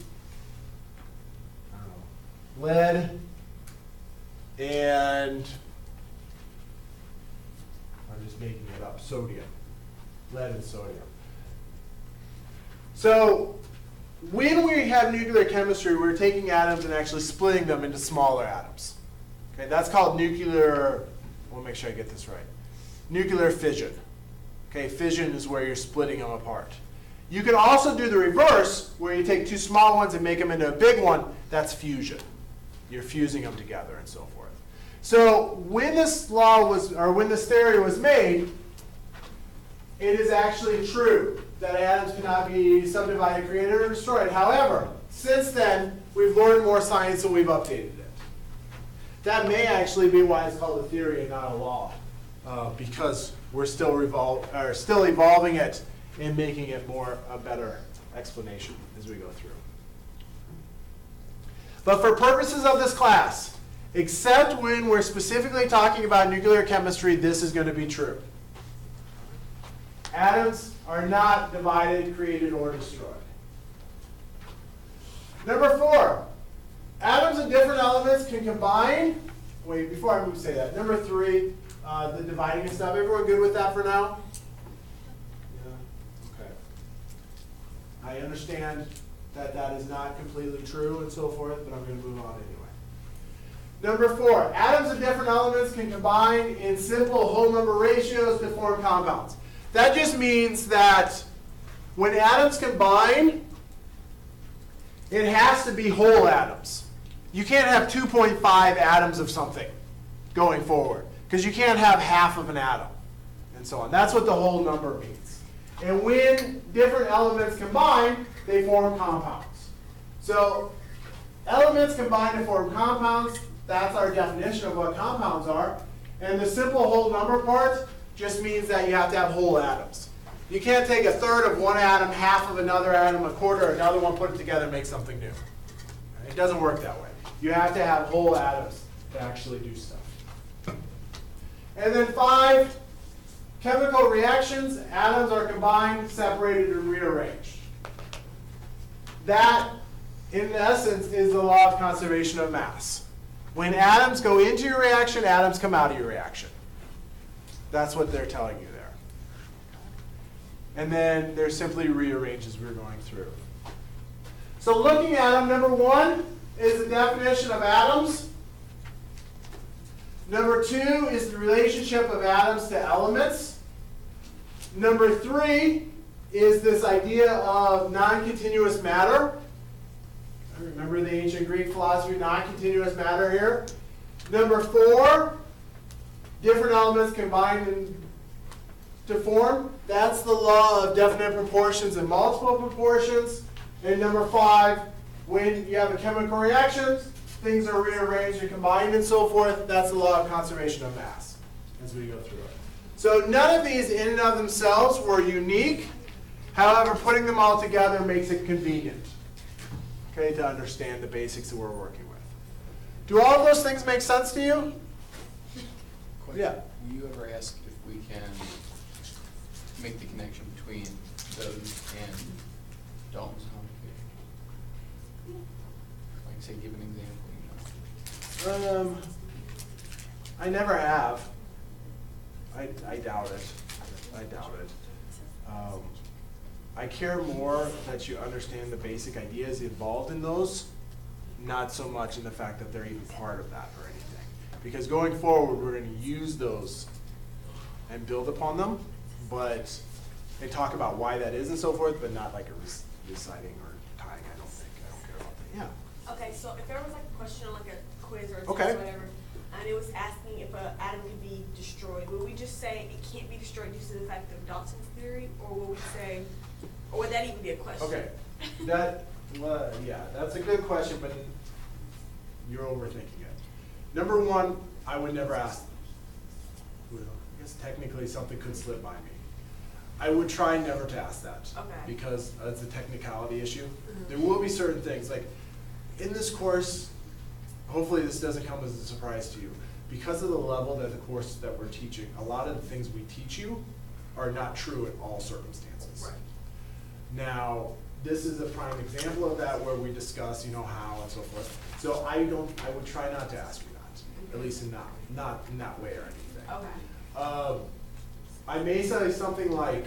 lead and, I'm just making it up, sodium. Lead and sodium. So when we have nuclear chemistry, we're taking atoms and actually splitting them into smaller atoms. Okay, that's called nuclear, we'll make sure I get this right. Nuclear fission. Okay, fission is where you're splitting them apart. You can also do the reverse, where you take two small ones and make them into a big one. That's fusion. You're fusing them together and so forth. So when this law was, or when this theory was made, it is actually true that atoms cannot be subdivided, created, or destroyed. However, since then, we've learned more science and we've updated it. That may actually be why it's called a theory and not a law, because we're still evolving it and making it a better explanation as we go through. But for purposes of this class, except when we're specifically talking about nuclear chemistry, this is going to be true. Atoms are not divided, created, or destroyed. Number 4, atoms of different elements can combine. Wait, before I move to say that. Number 3, the dividing and stuff. Everyone good with that for now? Yeah? Okay. I understand that that is not completely true and so forth, but I'm going to move on anyway. Number 4, atoms of different elements can combine in simple whole number ratios to form compounds. That just means that when atoms combine, it has to be whole atoms. You can't have 2.5 atoms of something going forward, because you can't have half of an atom, and so on. That's what the whole number means. And when different elements combine, they form compounds. So elements combine to form compounds. That's our definition of what compounds are. And the simple whole number part just means that you have to have whole atoms. You can't take a third of one atom, half of another atom, a quarter of another one, put it together, and make something new. It doesn't work that way. You have to have whole atoms to actually do stuff. And then 5, chemical reactions. Atoms are combined, separated, and rearranged. That, in essence, is the law of conservation of mass. When atoms go into your reaction, atoms come out of your reaction. That's what they're telling you there. And then they're simply rearranged as we're going through. So So looking at them, number one is the definition of atoms. Number two is the relationship of atoms to elements. Number three is this idea of non-continuous matter. Remember the ancient Greek philosophy of non-continuous matter here. Number four, different elements combined to form. That's the law of definite proportions and multiple proportions. And number five, when you have a chemical reaction, things are rearranged and combined and so forth. That's the law of conservation of mass as we go through it. So none of these in and of themselves were unique. However, putting them all together makes it convenient, okay, to understand the basics that we're working with. Do all of those things make sense to you? Question. Yeah. Will you ever ask if we can make the connection between those and Dalton's atomic theory? Like, say, give an example, I never have. I doubt it. I doubt it. I care more that you understand the basic ideas involved in those, not so much in the fact that they're even part of that or anything. Because going forward, we're going to use those and build upon them, and talk about why that is and so forth, but not like a reciting or tying. I don't care about that. Yeah. Okay, so if there was like a question on like a quiz or a test Okay. or whatever, and it was asking if an atom could be destroyed, would we just say it can't be destroyed due to the fact of Dalton's theory, or would we say, or would that even be a question? Okay. Yeah, that's a good question, but you're overthinking it. Number one, I would never ask. Well, I guess technically something could slip by me. I would try never to ask that. Okay. Because it's a technicality issue. There will be certain things, like in this course, hopefully this doesn't come as a surprise to you. Because of the level that the course that we're teaching, a lot of the things we teach you are not true in all circumstances. Right. Now, this is a prime example of that where we discuss, how and so forth. So I would try not to ask you that, at least not in that way or anything. Okay. I may say something like,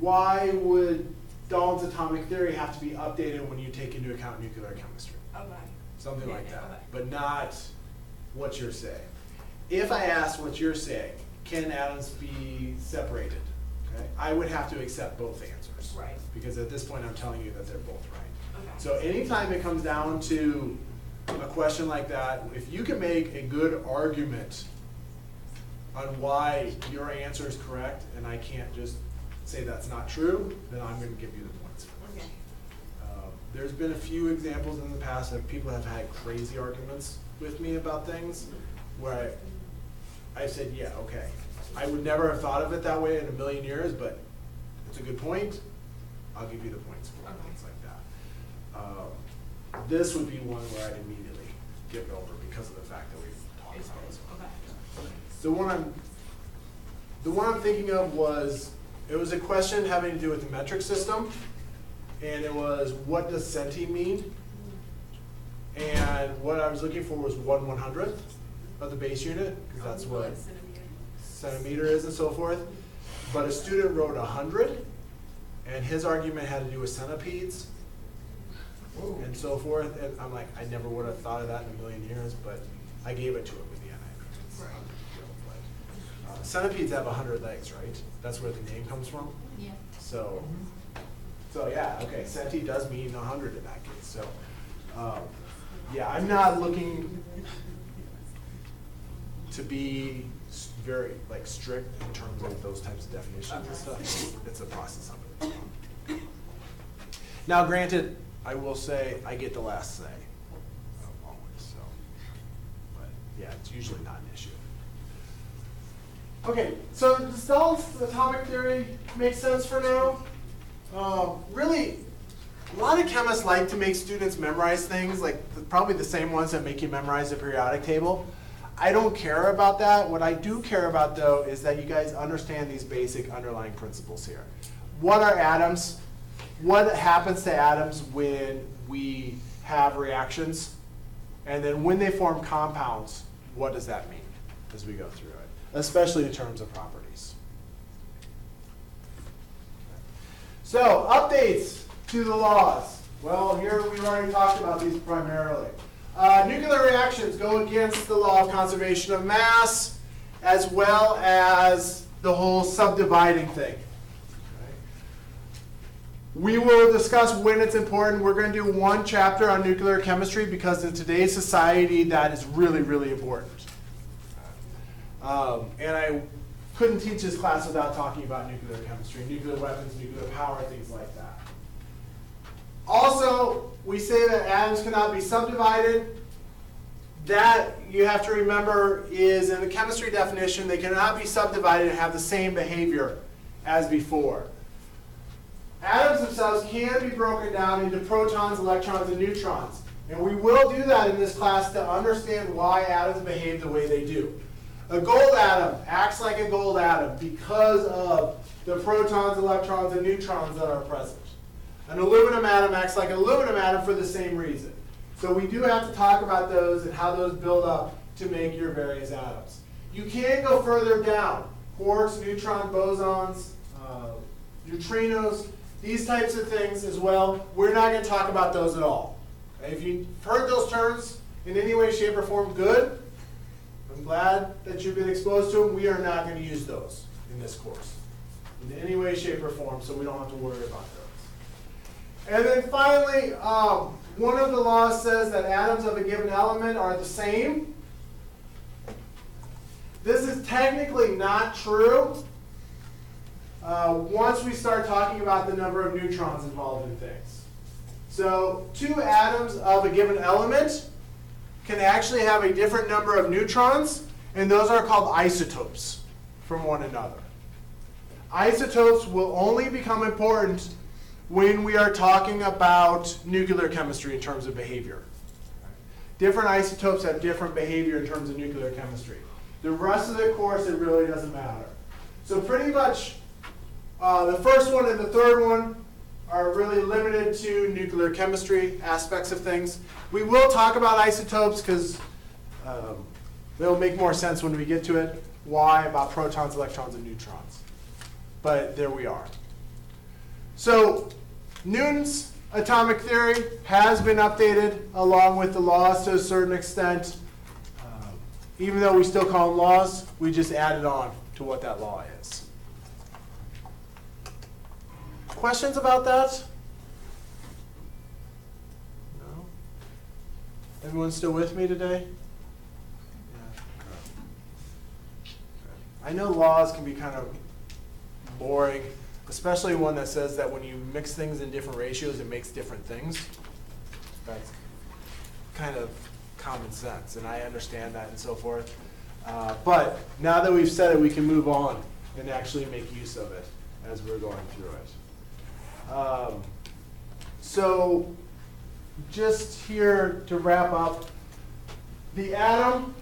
why would Dalton's atomic theory have to be updated when you take into account nuclear chemistry? Okay. Something like Okay. that, but not what you're saying. If I ask what you're saying, can atoms be separated? Okay, I would have to accept both answers. Right. Because at this point, I'm telling you that they're both right. Okay. So anytime it comes down to a question like that, if you can make a good argument on why your answer is correct, and I can't just say that's not true, then I'm going to give you the points for it. Okay. There's been a few examples in the past of people have had crazy arguments with me about things where I said, yeah, okay. I would never have thought of it that way in a million years, but it's a good point. I'll give you the points for it, things like that. This would be one where I'd immediately give it over because of the fact that we've talked about it. Okay. The one I'm thinking of was, it was a question having to do with the metric system, and it was, what does centi mean? And what I was looking for was 1/100th of the base unit, because that's what centimeter is and so forth. But a student wrote 100, and his argument had to do with centipedes and so forth. And I'm like, I never would have thought of that in a million years, but I gave it to him in the end. Centipedes have 100 legs, right? That's where the name comes from. Yeah. So yeah, okay, centi does mean 100 in that case. So, yeah, I'm not looking to be very strict in terms of those types of definitions and stuff. It's a process of it. Now, granted, I will say I get the last say always. So, but yeah, it's usually not an issue. Okay, so does Dalton's atomic theory make sense for now? Really, a lot of chemists like to make students memorize things, probably the same ones that make you memorize the periodic table. I don't care about that. What I do care about, though, is that you guys understand these basic underlying principles here. What are atoms? What happens to atoms when we have reactions? And then when they form compounds, what does that mean as we go through it, especially in terms of properties? So, updates to the laws. Well, here we've already talked about these primarily. Nuclear reactions go against the law of conservation of mass, as well as the whole subdividing thing. We will discuss when it's important. We're going to do one chapter on nuclear chemistry because in today's society that is really, really important. And I couldn't teach this class without talking about nuclear chemistry, nuclear weapons, nuclear power, things like that. Also, we say that atoms cannot be subdivided. That, you have to remember, is in the chemistry definition, they cannot be subdivided and have the same behavior as before. Atoms themselves can be broken down into protons, electrons, and neutrons. And we will do that in this class to understand why atoms behave the way they do. A gold atom acts like a gold atom because of the protons, electrons, and neutrons that are present. An aluminum atom acts like an aluminum atom for the same reason. So we do have to talk about those and how those build up to make your various atoms. You can go further down. Quarks, neutron, bosons, neutrinos, these types of things as well. We're not going to talk about those at all. Okay? If you've heard those terms in any way, shape, or form, good. I'm glad that you've been exposed to them. We are not going to use those in this course in any way, shape, or form, so we don't have to worry about those. And then finally, one of the laws says that atoms of a given element are the same. This is technically not true once we start talking about the number of neutrons involved in things. So 2 atoms of a given element can actually have a different number of neutrons, and those are called isotopes from one another. Isotopes will only become important when we are talking about nuclear chemistry in terms of behavior. Different isotopes have different behavior in terms of nuclear chemistry. The rest of the course, it really doesn't matter. So pretty much the first one and the third one are really limited to nuclear chemistry aspects of things. We will talk about isotopes because they'll make more sense when we get to it. Why? About protons, electrons, and neutrons. But there we are. So Newton's atomic theory has been updated along with the laws to a certain extent. Even though we still call them laws, we just added on to what that law is. Questions about that? No? Everyone still with me today? Yeah. I know laws can be kind of boring, especially one that says that when you mix things in different ratios, it makes different things. That's kind of common sense, and I understand that and so forth. But now that we've said it, we can move on and actually make use of it as we're going through it. So just here to wrap up, the atom,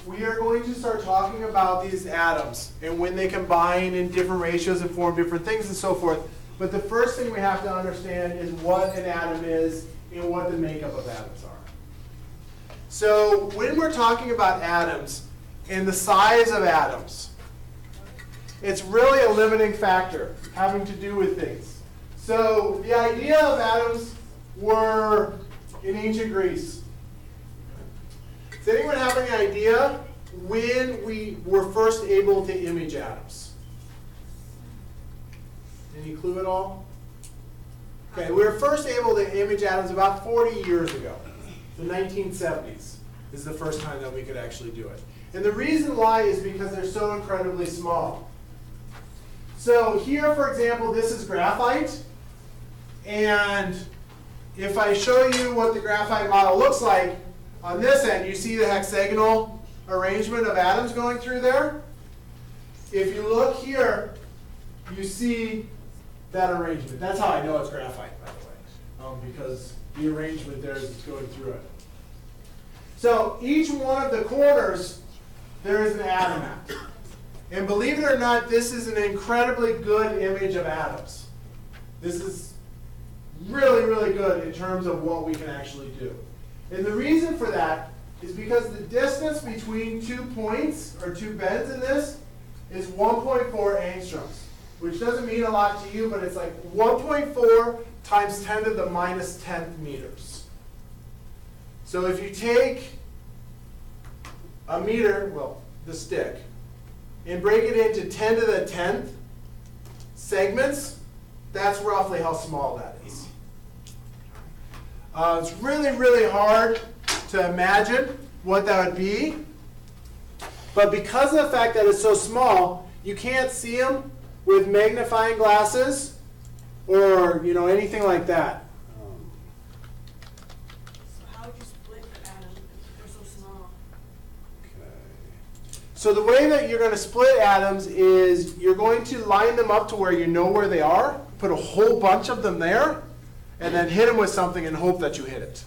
we are going to start talking about these atoms and when they combine in different ratios and form different things and so forth. But the first thing we have to understand is what an atom is and what the makeup of atoms are. So when we're talking about atoms and the size of atoms, it's really a limiting factor having to do with things. So the idea of atoms were in ancient Greece. Does anyone have any idea when we were first able to image atoms? Any clue at all? Okay, we were first able to image atoms about 40 years ago. The 1970s is the first time that we could actually do it. And the reason why is because they're so incredibly small. So here, for example, this is graphite. And if I show you what the graphite model looks like, on this end, you see the hexagonal arrangement of atoms going through there. If you look here, you see that arrangement. That's how I know it's graphite, by the way, because the arrangement there is going through it. So each one of the corners, there is an atom at. And believe it or not, this is an incredibly good image of atoms. This is really, really good in terms of what we can actually do. And the reason for that is because the distance between 2 points, or 2 bends in this, is 1.4 angstroms. which doesn't mean a lot to you, but it's like 1.4 times 10 to the minus 10th meters. So if you take a meter, well, the stick, and break it into 10 to the 10th segments, that's roughly how small that is. It's really, really hard to imagine what that would be. But because of the fact that it's so small, you can't see them with magnifying glasses or anything like that. So how would you split an atom if they're so small? So the way that you're going to split atoms is you're going to line them up to where you know where they are, put a whole bunch of them there, and then hit them with something and hope that you hit it.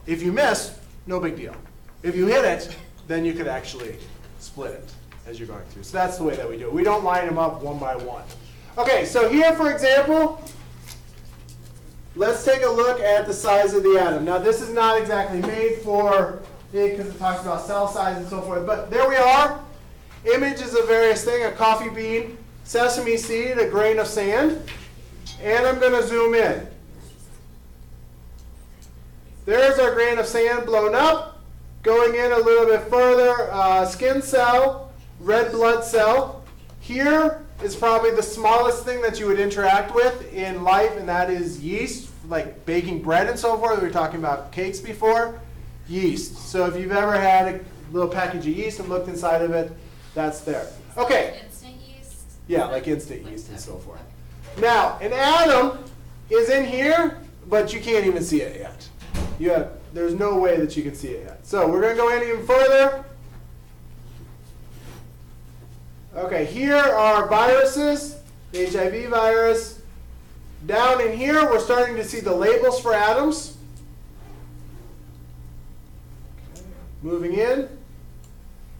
If you miss, no big deal. If you hit it, then you could actually split it as you're going through. So that's the way that we do it. We don't line them up one by one. Okay, so here, for example, let's take a look at the size of the atom. Now, this is not exactly made for it because it talks about cell size and so forth, but there we are. Images of various things, a coffee bean, sesame seed, a grain of sand, and I'm going to zoom in. There's our grain of sand blown up. Going in a little bit further, skin cell, red blood cell. Here is probably the smallest thing that you would interact with in life, and that is yeast, like baking bread and so forth. We were talking about cakes before. Yeast. So if you've ever had a little package of yeast and looked inside of it, that's there. Okay. Instant yeast? Yeah, like instant yeast and so forth. Now, an atom is in here, but you can't even see it yet. There's no way that you can see it yet. So we're going to go in even further. Okay, here are viruses, HIV virus. Down in here, we're starting to see the labels for atoms. Okay. Moving in.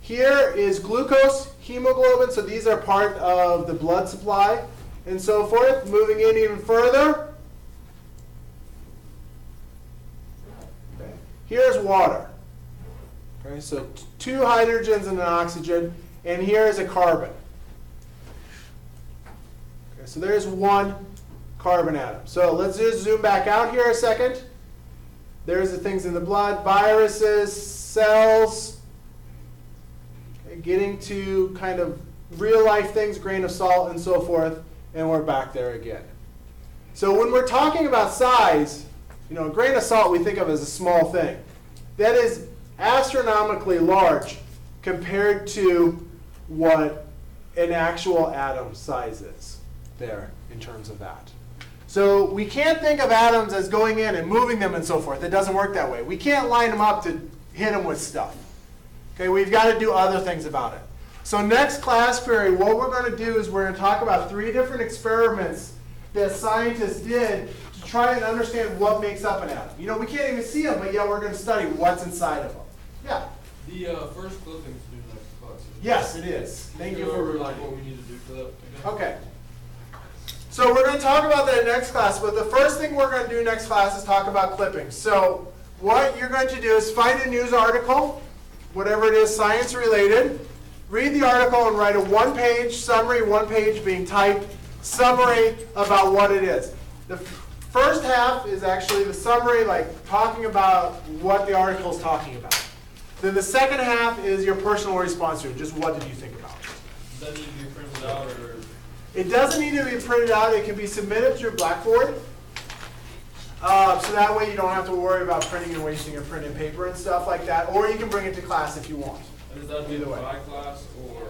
Here is glucose, hemoglobin, so these are part of the blood supply and so forth. Moving in even further. Okay. Here's water. Okay, so two hydrogens and an oxygen, and here is a carbon. Okay, so there's one carbon atom. So let's just zoom back out here a second. There's the things in the blood, viruses, cells, okay, getting to kind of real life things, grain of salt and so forth, and we're back there again. So when we're talking about size, a grain of salt we think of as a small thing. That is astronomically large compared to what an actual atom size is there in terms of that. So we can't think of atoms as going in and moving them and so forth. It doesn't work that way. We can't line them up to hit them with stuff. Okay, we've got to do other things about it. So next class period, what we're going to do is we're going to talk about 3 different experiments that scientists did to try and understand what makes up an atom. We can't even see them, but yet we're going to study what's inside of them. Yeah? The first clipping's due next class. Yes, it is. Thank you for like reminding what me. we need to do for that. Okay. So we're going to talk about that in next class, but the first thing we're going to do next class is talk about clippings. So what you're going to do is find a news article, whatever it is, science related, read the article and write a 1-page summary, 1 page being typed, summary about what it is. The first half is actually the summary, like talking about what the article is talking about. Then the second half is your personal response to it, just what did you think about it. Does that need to be printed out or? It doesn't need to be printed out. It can be submitted through Blackboard. So that way you don't have to worry about printing and wasting your printed paper and stuff like that. Or you can bring it to class if you want. And does that be Either way. by class or?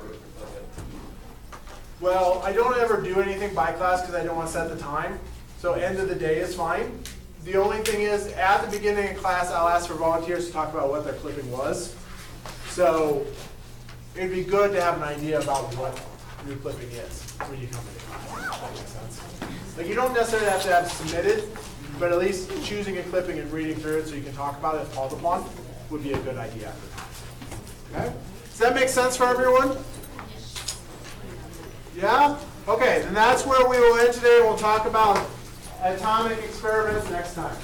Well, I don't ever do anything by class because I don't want to set the time. So end of the day is fine. The only thing is, at the beginning of class, I'll ask for volunteers to talk about what their clipping was. So it'd be good to have an idea about what your clipping is when you come into class. If that makes sense. Like, you don't necessarily have to have it submitted, but at least choosing a clipping and reading through it so you can talk about it if called upon would be a good idea at the time. Okay? Does that make sense for everyone? Yeah? Okay, then that's where we will end today. We'll talk about atomic experiments next time.